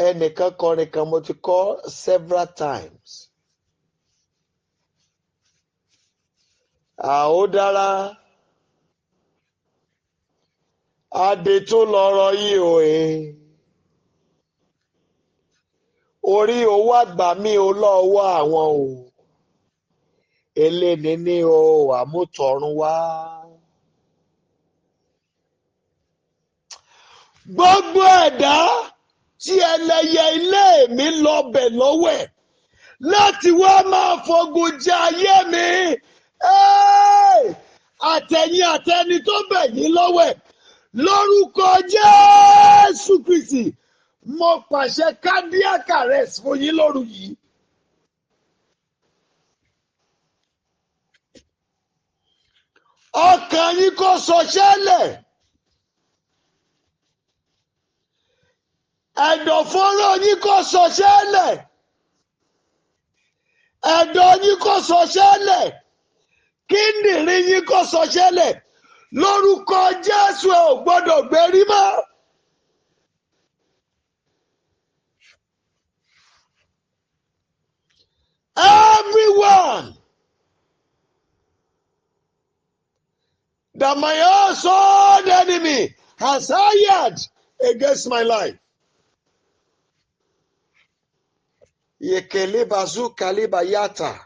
Ẹnìkan kọrin kan mo ti kọ several times. Ó dára. Adé tó lọ́rọ̀ yìí o orí owó àgbà mi ò lọ́wọ́ àwọn o. Eléni ní o àmútọ̀run wá. Gbogbo ẹ̀dá tí ẹlẹ́yẹ ilé mi lọ bẹ̀ lọ́wọ́ ẹ̀ láti wá máa fogun jẹ ayé mi. Àtẹ̀yìn àtẹni tó bẹ̀ yín lọ́wọ́ ẹ̀ lórúkọ Jésù Kristi mo pàṣẹ cardiac arrest fún yín lóru yìí. Ọkàn yín kò sọ̀ṣẹ́lẹ̀. Ẹ̀dọ̀fóró yín kò sọ̀ṣẹ́lẹ̀. Ẹ̀dọ̀ yín kò sọ̀ṣẹ́lẹ̀. Kíndìnrín yín kò sọ̀ṣẹ́lẹ̀. Lórúkọ Jésù ẹ ò gbọ́dọ̀ gbérí mọ́. that my household enemy has hired against my life. Yekele bazu kaliba yata.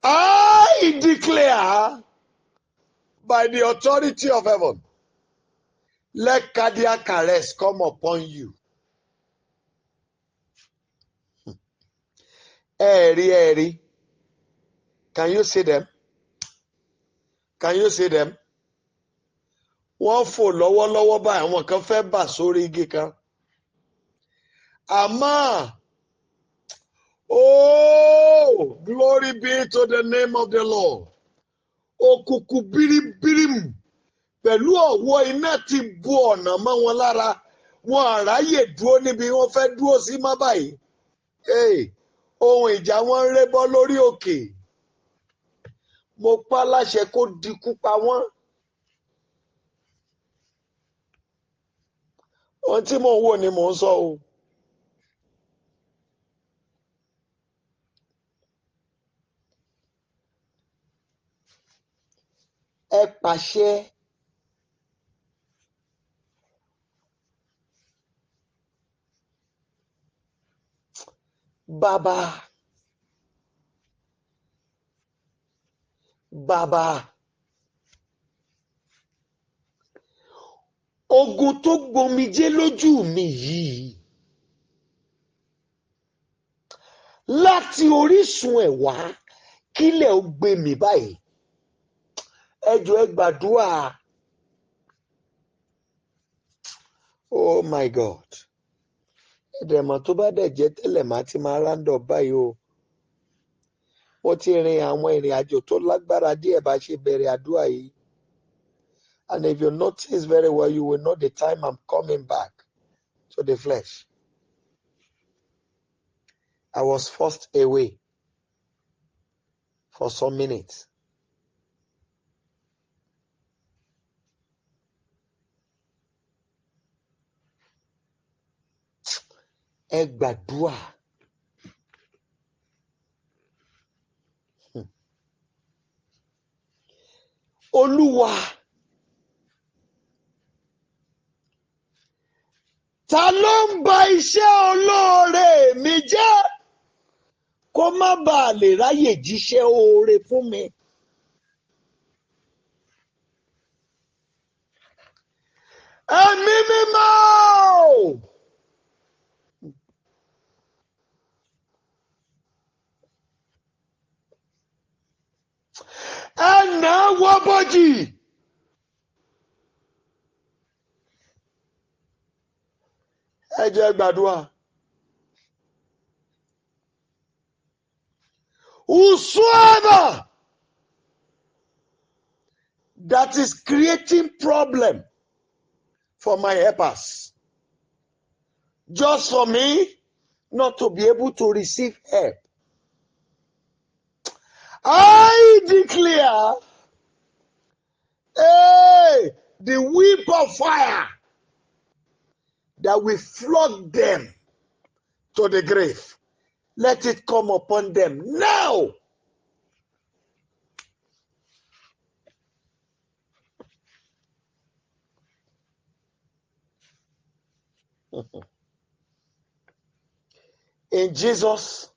I declare by the authority of heaven, let cardiac arrest come upon you. Eri. Can you see them? Can you see them? Wọ́n fò lọ́wọ́lọ́wọ́ báyìí, àwọn kan fẹ́ bà sórí igi kan. Àmọ́, oh, glory be to the name of the Lord. Òkùnkùn bíríbírímù pẹ̀lú ọ̀wọ́ iná ti bu ọ̀nà mọ́ wọn lára. Wọn àráyè dúró níbi wọ́n fẹ́ dúró sí mọ́ báyìí. Ohun ìjà wọn ń rébọ́ lórí òkè. Mo pa láṣẹ kó dikú pa wọ́n. Ohun tí mò ń wò ni mò ń sọ o. Ẹ pàṣẹ. Bàbá. Ogun tó gbomijé lójú mi yìí. Láti orísun ẹ̀ wá, kílẹ̀ ó gbé mi báyìí. Ẹ jọ̀ọ́ ẹ gbàdúrà. Oh my God. Ẹ̀dẹ̀mọ̀ tó bá dẹ̀ jẹ́ tẹ́lẹ̀ máa ti máa rándọ̀ báyìí o. Mo ti rin àwọn ìrìn àjò tó lágbára díẹ̀ bá ṣe bẹ̀rẹ̀ àdúrà yìí. And if you notice very well, you will know the time I'm coming back to the flesh. I was forced away for some minutes. Ẹ gbàdúrà. Olúwa. Ta ló ń ba iṣẹ́ olóore mi jẹ́? Kó má bàa lè ráyè jíṣẹ́ oore fún mi. Ẹ̀mí mímọ́. Ẹ̀nà wọ́bọ̀jì. Ẹ jẹ́ gbàdúrà. Whosoever that is creating problem for my helpers, just for me not to be able to receive help, I declare the whip of fire that will flog them to the grave. Let it come upon them now. In Jesus'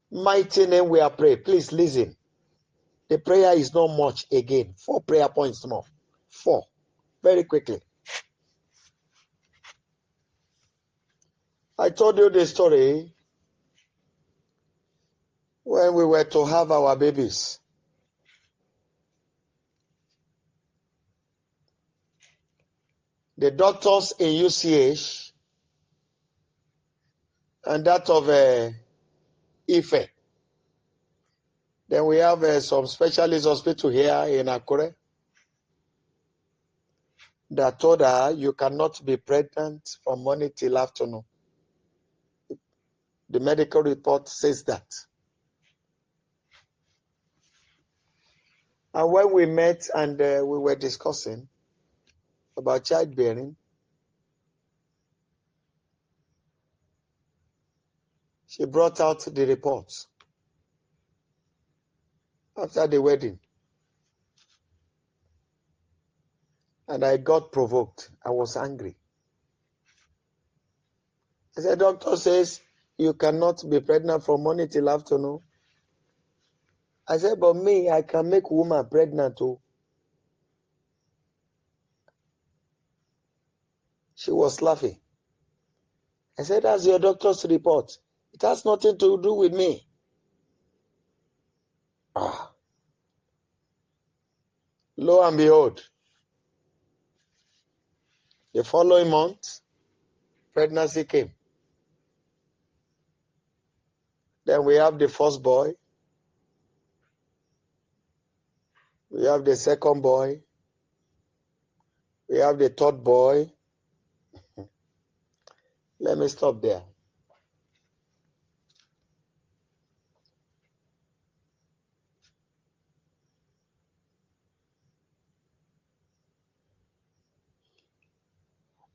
mighty name we are praying. Please listen. The prayer is not much again. 4 prayer points more. 4. Very quickly. I told you the story when we were to have our babies. The doctors in UCH and that of Ife. Then we have some specialist hospital here in Akure that told her you cannot be pregnant from morning till afternoon. The medical report says that. And when we met and we were discussing about childbearing, she brought out the reports. after the wedding. And I got provoked. I was angry. I said, doctor says you cannot be pregnant from morning till afternoon. I said, but me, I can make woman pregnant too. She was laughing. I said, that's your doctor's report. It has nothing to do with me. Lo and behold, the following month, pregnancy came. Then we have the first boy. We have the second boy. We have the third boy. Let me stop there.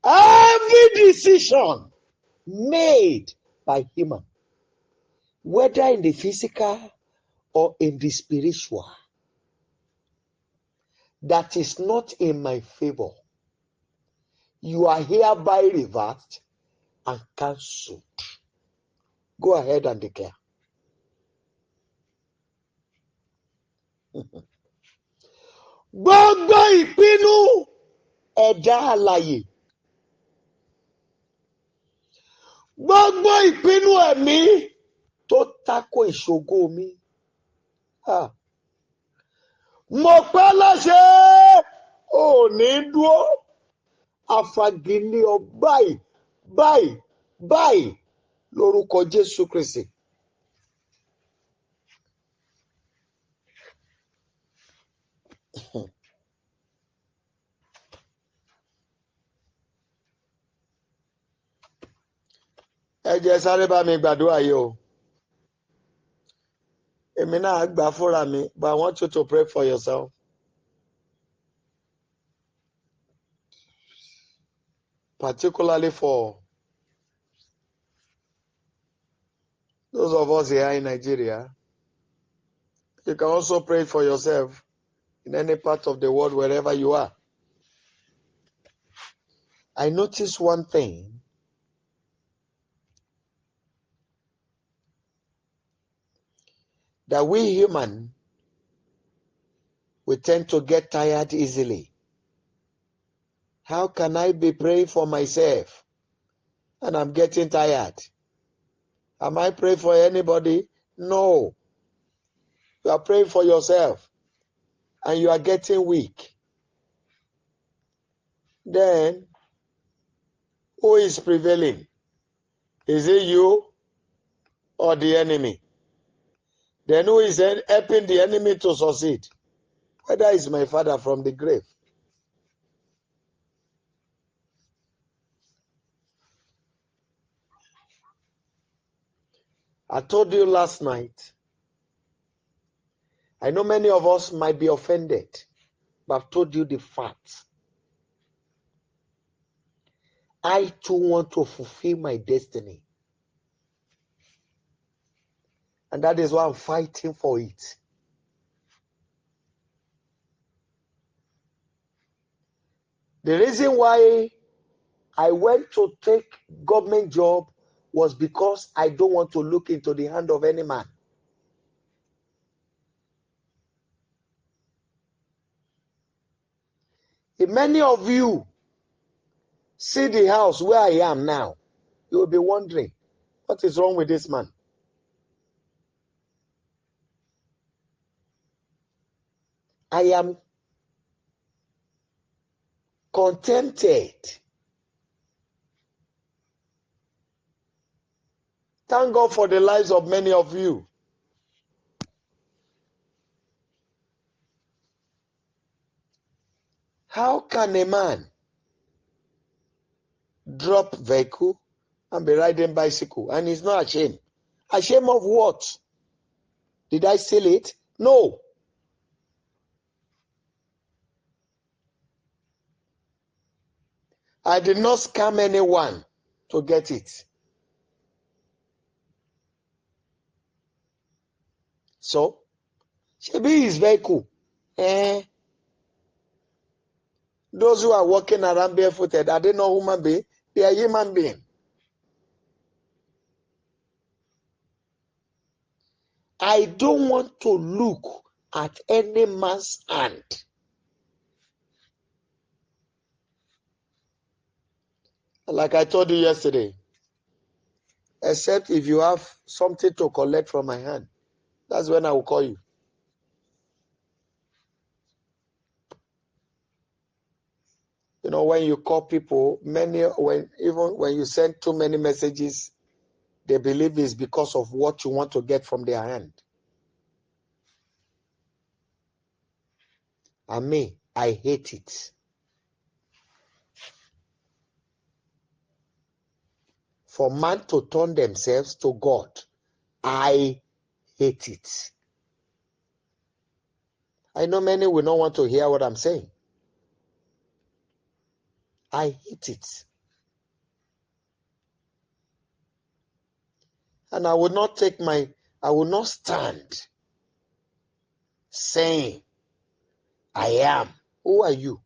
Every decision made by human, whether in the physical or in the spiritual, that is not in my favor, you are hereby reversed and cancelled. Go ahead and declare. Gbogbo ìpinnu ẹ̀dá alààyè, gbogbo ìpinnu ẹ̀mí tó tako ìṣògo mi, mo pẹ́ láṣẹ ò ní dúró, àfàgìlì ọ báyìí báyìí báyìí lórúkọ Jésù Kristi. Ẹ jẹ́ sáré bá mi gbàdúrà yìí o. Èmi náà gbà fúnra mi, but I want you to pray for yourself. Particularly for those of us here in Nigeria. You can also pray for yourself in any part of the world, wherever you are. I noticed one thing. That we human, we tend to get tired easily. How can I be praying for myself and I'm getting tired? Am I praying for anybody? No. You are praying for yourself and you are getting weak. Then, who is prevailing? Is it you or the enemy? Then who is helping the enemy to succeed? Whether it's my father from the grave. I told you last night, I know many of us might be offended, but I've told you the facts. I too want to fulfill my destiny. And that is why I'm fighting for it. The reason why I went to take government job was because I don't want to look into the hand of any man. If many of you see the house where I am now, you will be wondering, what is wrong with this man? I am contented. Thank God for the lives of many of you. How can a man drop vehicle and be riding bicycle and he's not ashamed? Ashamed of what? Did I steal it? No. I did not scam anyone to get it. So Shebi is very cool. Those who are walking around barefooted, are they not human beings? They are human beings. I don't want to look at any man's hand. Like I told you yesterday, except if you have something to collect from my hand, that's when I will call you. You know, when you call people, even when you send too many messages, they believe it's because of what you want to get from their hand. And me, I hate it. For man to turn themselves to God, I hate it. I know many will not want to hear what I'm saying. I hate it. And I will not stand saying, I am. Who are you?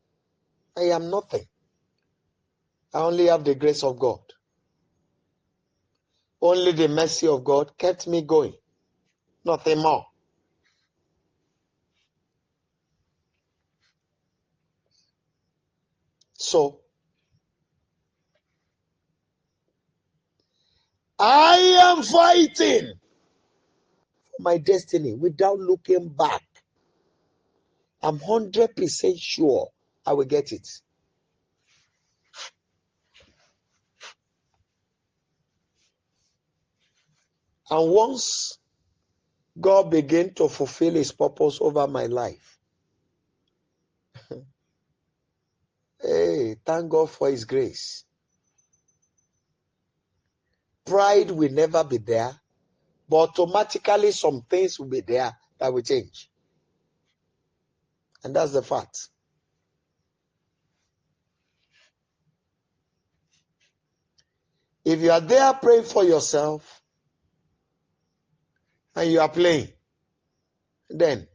I am nothing. I only have the grace of God. Only the mercy of God kept me going. Nothing more. So, I am fighting for my destiny without looking back. I'm 100% sure I will get it. And once God begins to fulfill his purpose over my life, hey, thank God for his grace. Pride will never be there, but automatically some things will be there that will change. And that's the fact. If you are there praying for yourself and you are playing, then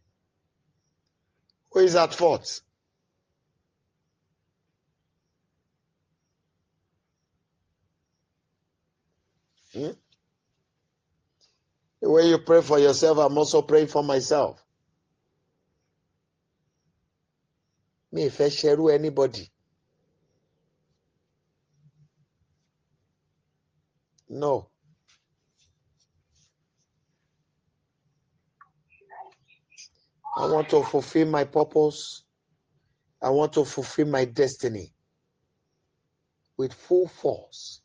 who is at fault? The way you pray for yourself, I'm also praying for myself. Me, if I share with anybody. No. I want to fulfill my purpose. I want to fulfill my destiny with full force.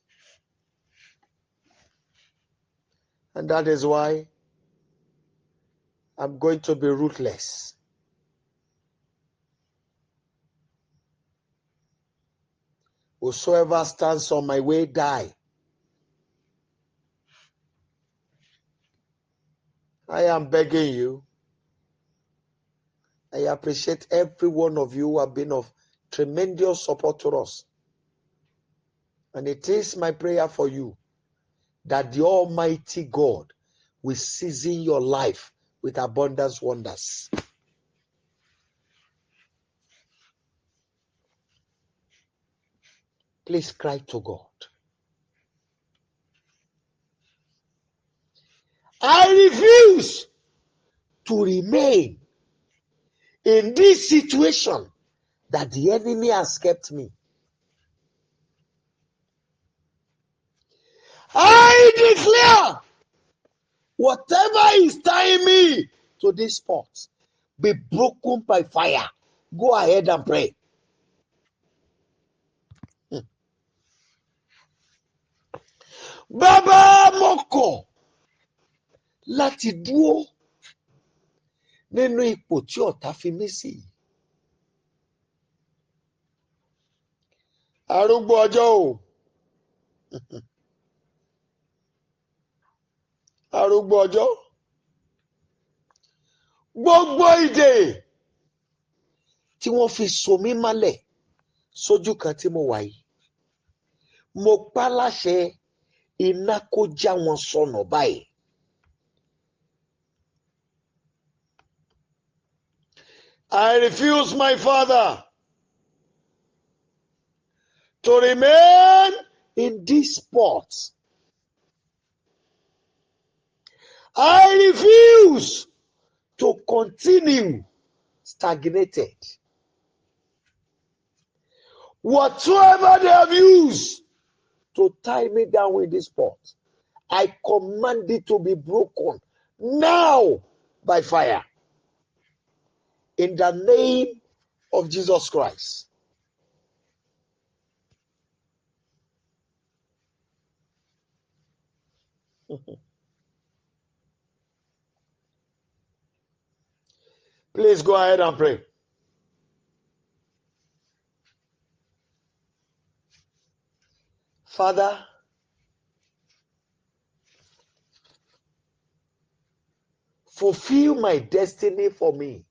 And that is why I'm going to be ruthless. Whosoever stands on my way, die. I am begging you. I appreciate every one of you who have been of tremendous support to us. And it is my prayer for you that the Almighty God will season your life with abundance wonders. Please cry to God. I refuse to remain in this situation that the enemy has kept me. I declare whatever is tying me to this spot be broken by fire. Go ahead and pray. Bàbá mo kọ̀ láti dúró nínú ipò tí ọ̀tá fi mí sí. Arúgbó ọjọ́ o. Arúgbó ọjọ́. Gbogbo ìdè tí wọ́n fi so mí mọ́lẹ̀ sójú kan tí mo wà yìí. Mo pa láṣẹ iná kó já wọn sọnù báyìí. I refuse, my Father, to remain in this spot. I refuse to continue stagnated. Whatsoever they have used to tie me down in this spot, I command it to be broken now by fire. In the name of Jesus Christ. Please go ahead and pray. Father, fulfill my destiny for me.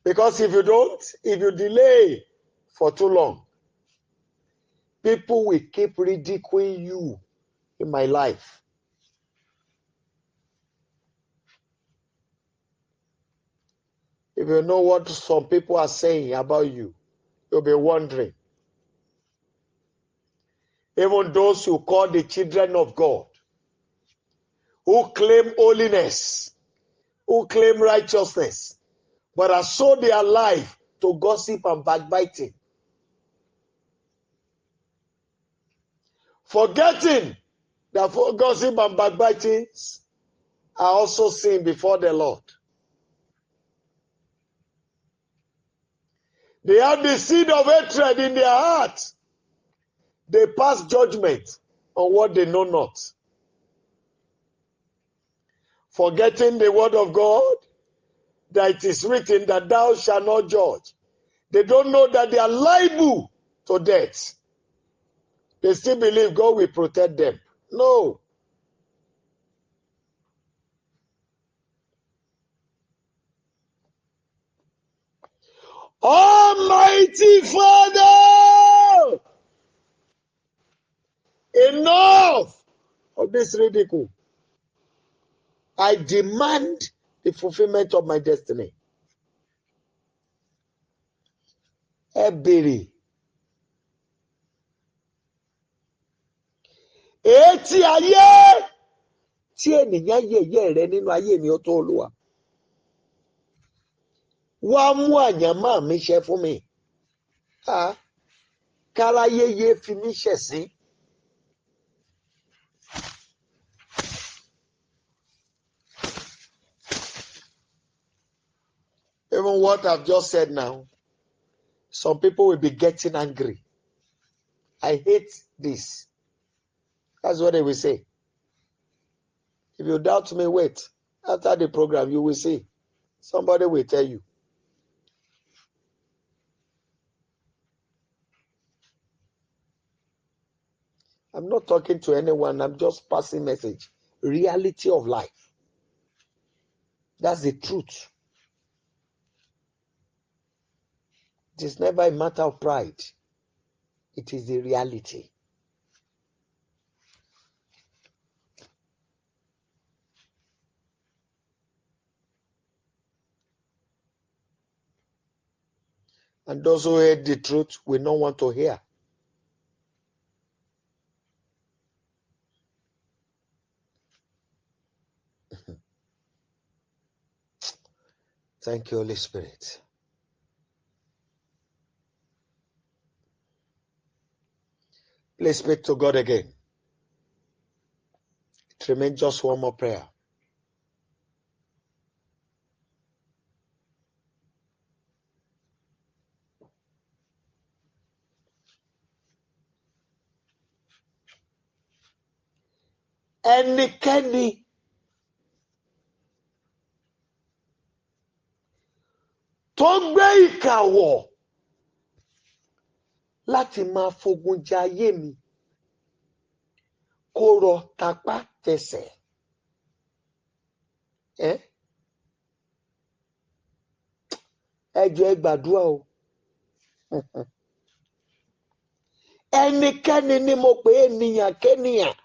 Because if you don't, if you delay for too long, people will keep ridiculing you in my life. If you know what some people are saying about you, you'll be wondering. Even those who call the children of God, who claim holiness, who claim righteousness, but are sold their life to gossip and backbiting. Forgetting that gossip and backbiting are also sin before the Lord. They have the seed of hatred in their hearts. They pass judgment on what they know not. Forgetting the word of God, that it is written that thou shalt not judge. They don't know that they are liable to death. They still believe God will protect them. No. Almighty Father, enough of this ridicule. I demand the fulfillment of my destiny. Ẹ bèrè. Ètí ayé tí ènìyàn yẹ̀yẹ́ rẹ nínú ayé mi ó tó Olúwa. Wá mú àyànmọ́ mi ṣẹ fún mi. Káráyé yé fi mí ṣẹ̀sín. Even what I've just said now, some people will be getting angry. I hate this. That's what they will say. If you doubt me, wait. After the program, you will see. Somebody will tell you. I'm not talking to anyone. I'm just passing message. Reality of life. That's the truth. It is never a matter of pride. It is the reality. And those who hate the truth will not want to hear. Thank you, Holy Spirit. Please speak to God again. It remains just one more prayer. Ẹnikẹ́ni tó gbé ìkà wọ̀ láti máa fogun ja ayé mi kó rọ tapá tẹsẹ̀. Ẹ jọ̀ọ́ ẹ gbàdúrà o. Ẹnikẹ́ni ni mo pè é ènìyàn kénìyàn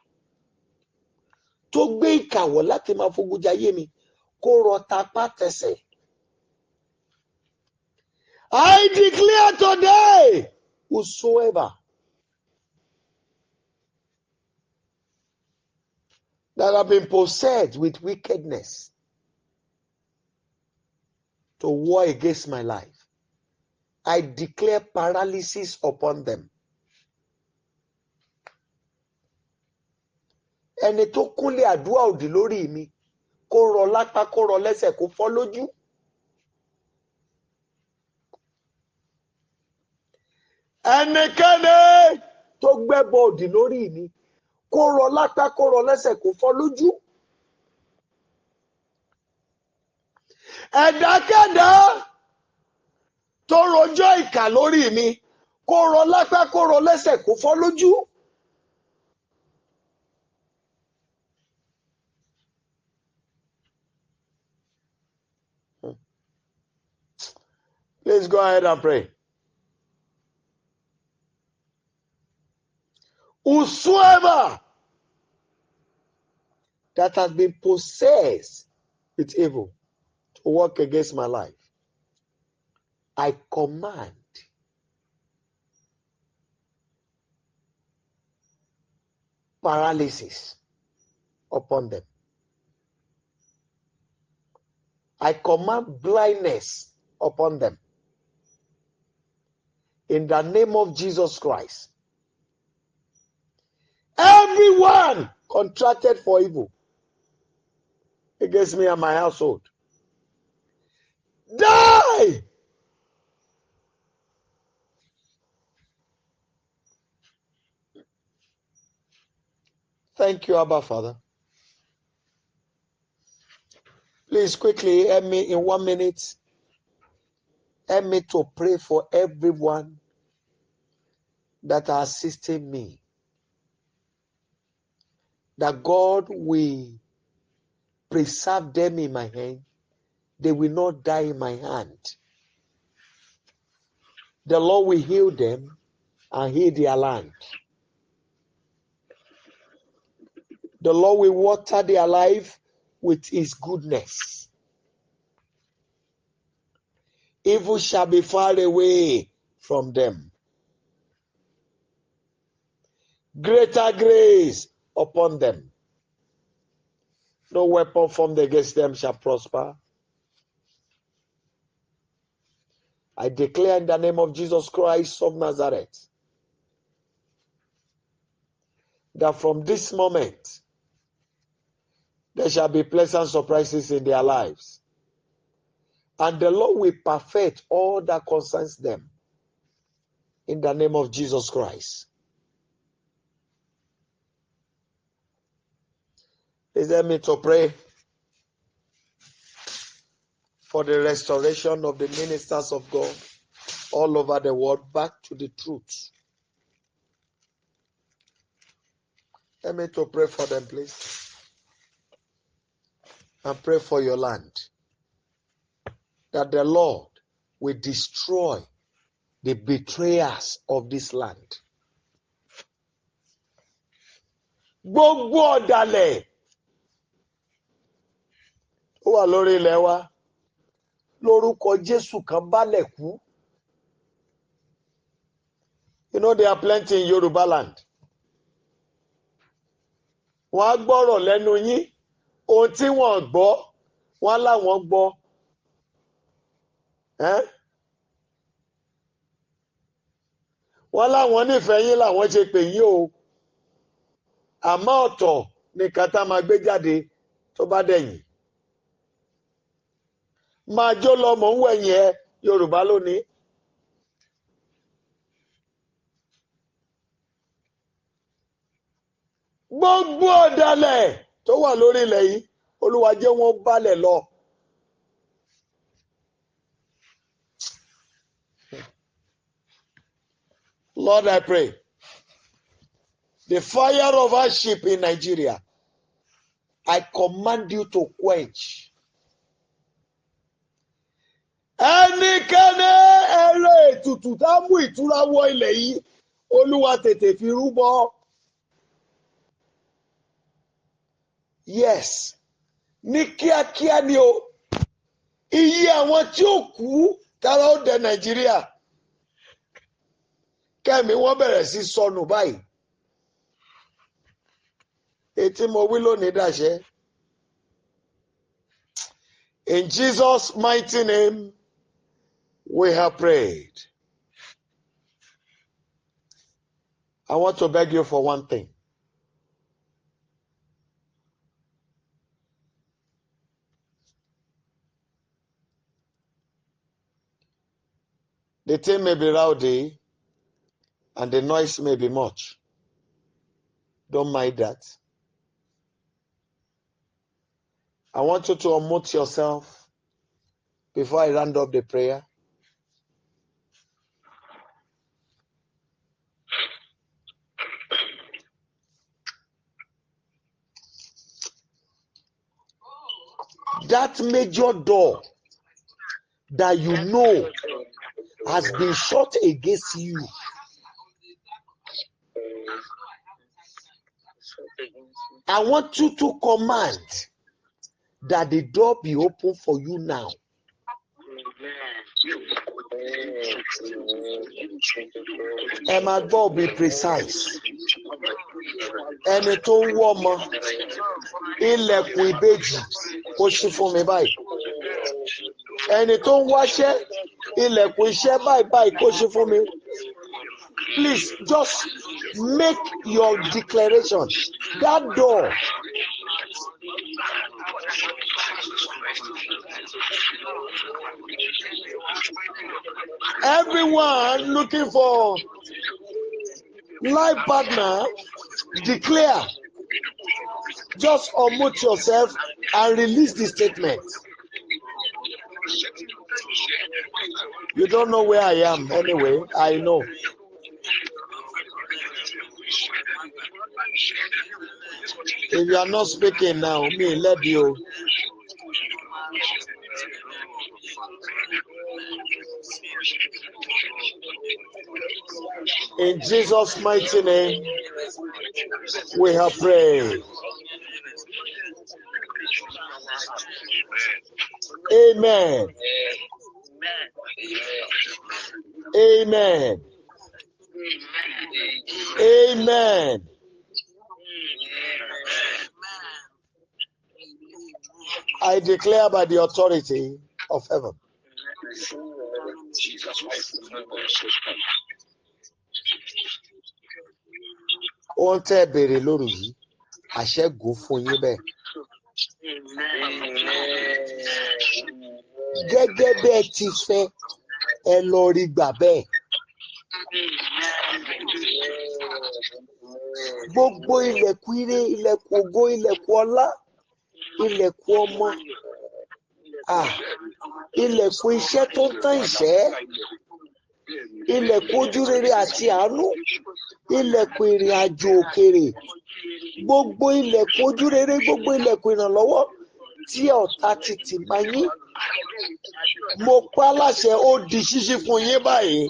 tó gbé ìkà wọ̀ láti máa fogun ja ayé mi kó rọ tapá tẹsẹ̀. I declare today, whosoever that have been possessed with wickedness to war against my life, I declare paralysis upon them. Ẹni tó kúnlẹ̀ àdúrà òdì lórí mi, kó rọ lápá, kó rọ lẹ́sẹ̀, kó fọ́ lójú. Ẹnikẹ́ni tó gbẹ́bọ òdì lórí mi, kó rọ lápá, kó rọ lẹ́sẹ̀, kó fọ́ lójú. Ẹ̀dákẹ́dá tó rojọ́ ìkà lórí mi, kó rọ lápá, kó rọ lẹ́sẹ̀, kó fọ́ lójú. Please go ahead and pray. Whosoever that has been possessed with evil to work against my life, I command paralysis upon them. I command blindness upon them. In the name of Jesus Christ. Everyone contracted for evil against me and my household, die! Thank you, Abba Father. Please quickly help me in 1 minute. Help me to pray for everyone that are assisting me, that God will preserve them in my hand. They will not die in my hand. The Lord will heal them and heal their land. The Lord will water their life with his goodness. Evil shall be far away from them. Greater grace upon them. No weapon formed against them shall prosper. I declare in the name of Jesus Christ of Nazareth that from this moment there shall be pleasant surprises in their lives. And the Lord will perfect all that concerns them in the name of Jesus Christ. Please help me to pray for the restoration of the ministers of God all over the world back to the truth. Help me to pray for them, please. And pray for your land. That the Lord will destroy the betrayers of this land. Gbogbo ọ̀dàlẹ̀ ó wà lórí ilẹ̀ wa, lórúkọ Jésù kan bálẹ̀ kú. You know, there are plenty in Yoruba land. Wọ́n á gbọ́rọ̀ lẹ́nu yín, ohun tí wọ́n gbọ́, wọ́n láwọn gbọ́. Wọ́n láwọn nífẹ̀ẹ́ yín làwọn ṣe pè yín o. Àmọ́ ọ̀tọ̀ nìkan tá máa gbé jáde tó bá dẹ̀yìn. Máa jó lọ mọ̀ ń wẹ̀yìn ẹ Yorùbá lónìí. Gbogbo ọ̀dàlẹ̀ tó wà lórí ilẹ̀ yìí, Olúwa jẹ́ wọ́n bálẹ̀ lọ. Lord, I pray, the fire of hardship in Nigeria, I command you to quench. Ẹnikẹ́ni ẹ̀rọ ètùtù tá mú ìtura wọ ilẹ̀ yìí, Olúwa tètè fi rúbọ. Yes, ní kíákíá ni o. Iye àwọn tí ó kú tára ó dé Nàìjíríà kẹ́mi wọ́n bẹ̀rẹ̀ sí sọnù báyìí. Ètí mo wí lónìí dàṣẹ. In Jesus' mighty name, we have prayed. I want to beg you for one thing. The thing may be rowdy and the noise may be much. Don't mind that. I want you to unmute yourself before I round up the prayer. That major door that you know has been shut against you. I want you to command that the door be open for you now. Emma God be precise. Ẹni tó ń wọ́ ọmọ ilẹ̀kùn ìbejì kó ṣí fún mi báyìí. Ẹni tó ń wáṣẹ́ ilẹ̀kùn iṣẹ́ báyìí kó ṣí fún mi. Please just make your declaration. That door everyone looking for life partner, declare. Just unmute yourself and release the statement. You don't know where I am anyway, I know. If you are not speaking now, me let you. In Jesus' mighty name, we have prayed. Amen. Amen. Amen. I declare by the authority of heaven. Ohun tẹ́ béèrè lóru yìí, àṣẹ́gun fún yín bẹ́ẹ̀. Gẹ́gẹ́ bẹ́ẹ̀ ti fẹ́, ẹ lọ rí gbà bẹ́ẹ̀. Gbogbo ilẹ̀kùn ire, ilẹ̀kùn ògo, ilẹ̀kùn ọlá, ilẹ̀kùn ọmọ, ilẹ̀kùn iṣẹ́ tó ń tán ìṣẹ́, ilẹ̀kùn ojúrere àti àánú, ilẹ̀kùn ìrìn àjò òkèrè, gbogbo ilẹ̀kùn ojúrere, gbogbo ilẹ̀kùn ìrànlọ́wọ́ tí ọ̀tá ti tì máa yín. Mo pa láṣẹ ó di ṣíṣí fún yín báyìí.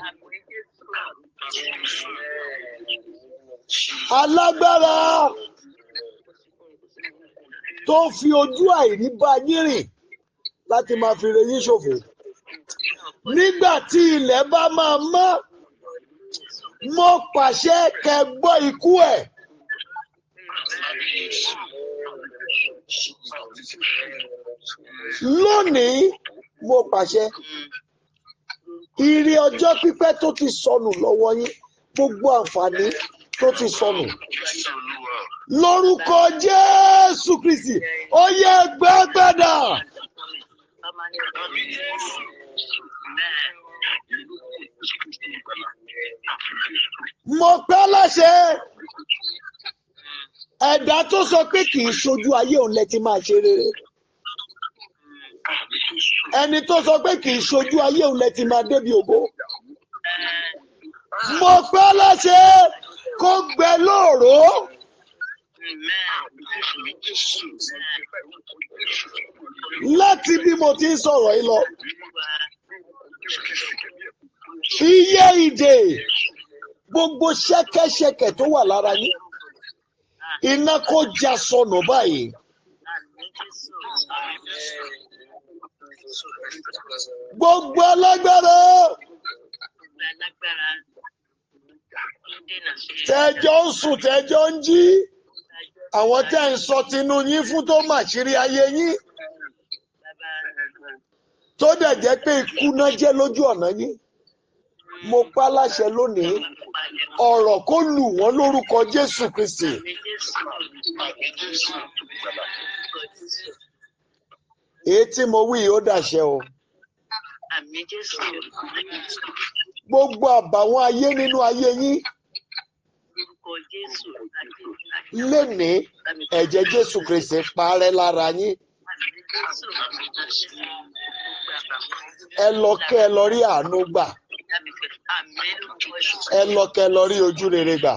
Alágbára tó fi ojú àìrí bá yín rìn láti máa fi re yín ṣòfò. Nígbà tí ilẹ̀ bá máa mọ́, mo pàṣẹ kẹ́ gbọ́ ikú ẹ̀. Lónìí, mo pàṣẹ ire ọjọ́ pípẹ́ tó ti sọnù lọ́wọ́ yín, gbogbo àǹfààní tó ti sọnù. Lórúkọ Jésù Kristi, ó yẹ gbàgbàdà. Mo pẹ́ láṣẹ ẹ̀dá tó sọ pé kì í ṣojú ayé òun lẹ ti máa ṣe rere. Ẹni tó sọ pé kì í ṣojú ayé òun lẹ ti máa débi ògo. Mo pẹ́ láṣẹ kó gbẹ lóòró. Láti bí mo ti ń sọ̀rọ̀ yìí lọ, iye ìdè gbogbo ṣẹ́kẹ́ṣẹkẹ̀ tó wà lára yín, iná kó já sọnù báyìí. Gbogbo alágbára tẹ́jọ́ ń sùn tẹ́jọ́ ń jí, àwọn tẹ́ ń sọ tinú yín fún tó màṣírí ayé yín, tó dẹ̀ jẹ́ pé ikú náà jẹ́ lójú ọ̀nà yín. Mo pa láṣẹ lónìí, ọ̀rọ̀ kó lù wọ́n lórúkọ Jésù Kristi. Èyí tí mo wí ó dàṣẹ o. Gbogbo àbàwọ́n ayé nínú ayé yín lénìí, ẹ̀jẹ̀ Jésù Kristi parẹ́ lára yín. Ẹ lọ kẹ́ ẹ lọ rí àánú gbà. Ẹ lọ kẹ́ ẹ lọ rí ojú rere gbà.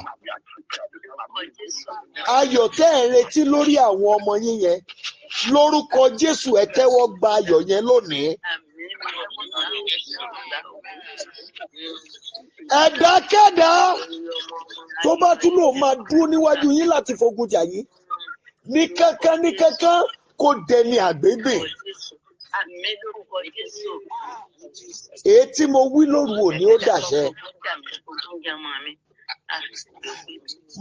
Ayọ̀ tẹ́ ẹ retí lórí àwọn ọmọ yín yẹn, lórúkọ Jésù ẹ tẹ́wọ́ gba ayọ̀ yẹn lónìí. Ẹ̀dákẹ́dá tó bá tún lò máa dúró níwájú yín láti fogun jà yín, ní kankan kó dẹni àgbégbè. Èyí tí mo wí lóru òní ó dàṣẹ.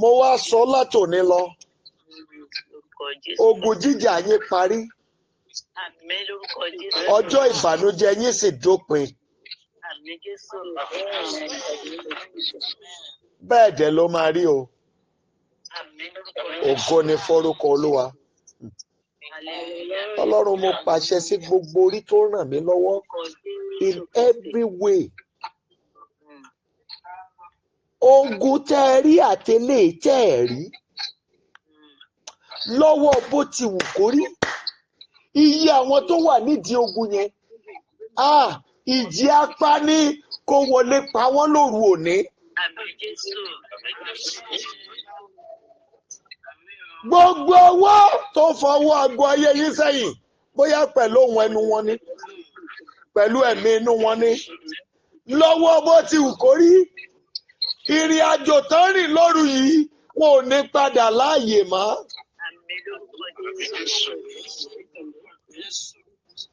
Mo wá sọ látòní lọ, ogun jíjà yín parí, ọjọ́ ìbànújẹ́ yín sì dópin. Bẹ́ẹ̀ dẹ̀ ló máa rí o. Ògo ni forúkọ Olúwa. Ọlọ́run, mo pàṣẹ sí gbogbo orí tó ràn mí lọ́wọ́ in every way. Ogun tẹ́ ẹ rí àtẹlé tẹ́ ẹ rí, lọ́wọ́ bó ti wù kó rí, iye àwọn tó wà nídìí ogun yẹn, ìjì apani kó wọlé pa wọ́n lóru òní. Gbogbo ọwọ́ tó fọwọ́ aago ayé yín sẹ́yìn, bóyá pẹ̀lú ohun ẹnu wọn ni, pẹ̀lú ẹ̀mí inú wọn ni, lọ́wọ́ bó ti wù kó rí, ìrìn àjò tán rìn lóru yìí wọn ò ní padà láàyè mọ́.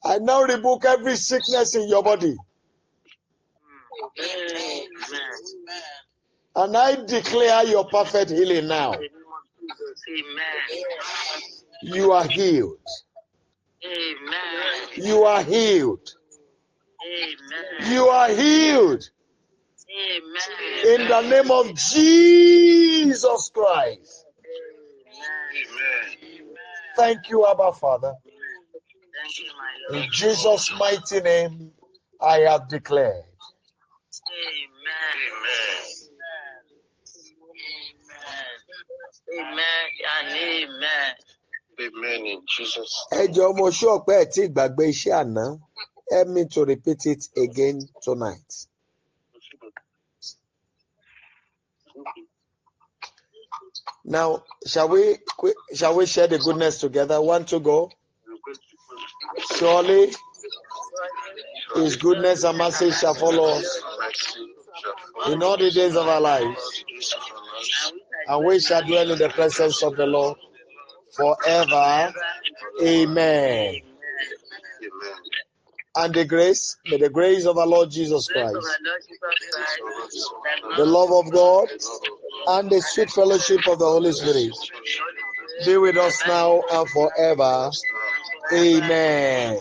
I now rebuke every sickness in your body. And I declare your perfect healing now. You are healed. You are healed. You are healed. In the name of Jesus Christ. Thank you, Abba Father. In Jesus' mighty name, I have declared. Amen and amen. Amen in Jesus. Ẹ jọ̀ọ́ mo sure pé ẹ ti gbàgbé iṣẹ́ àná. Help me to repeat it again tonight. Now, shall we share the goodness together? 1, 2, go. Surely His goodness and mercy shall follow us in all the days of our lives, and we shall dwell in the presence of the Lord forever. Amen. And may the grace of our Lord Jesus Christ, the love of God, and the sweet fellowship of the Holy Spirit be with us now and forever. Amen.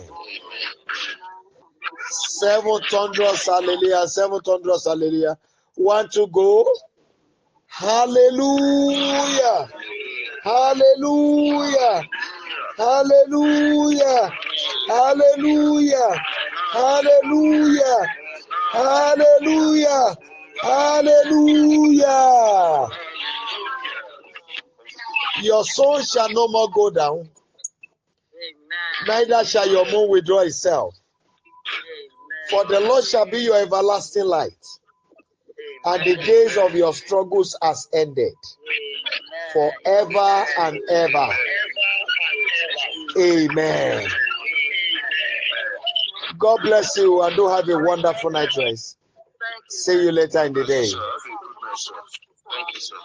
7 thunderous hallelujah, 7 thunderous hallelujah. 1, 2, go. Hallelujah. Hallelujah. Hallelujah. Hallelujah. Hallelujah. Hallelujah. Hallelujah. Your sun shall no more go down, neither shall your moon withdraw itself. For the Lord shall be your everlasting light, and the days of your struggles has ended, forever and ever. Amen. God bless you, and do have a wonderful night rest. See you later in the day. Thank you, sir.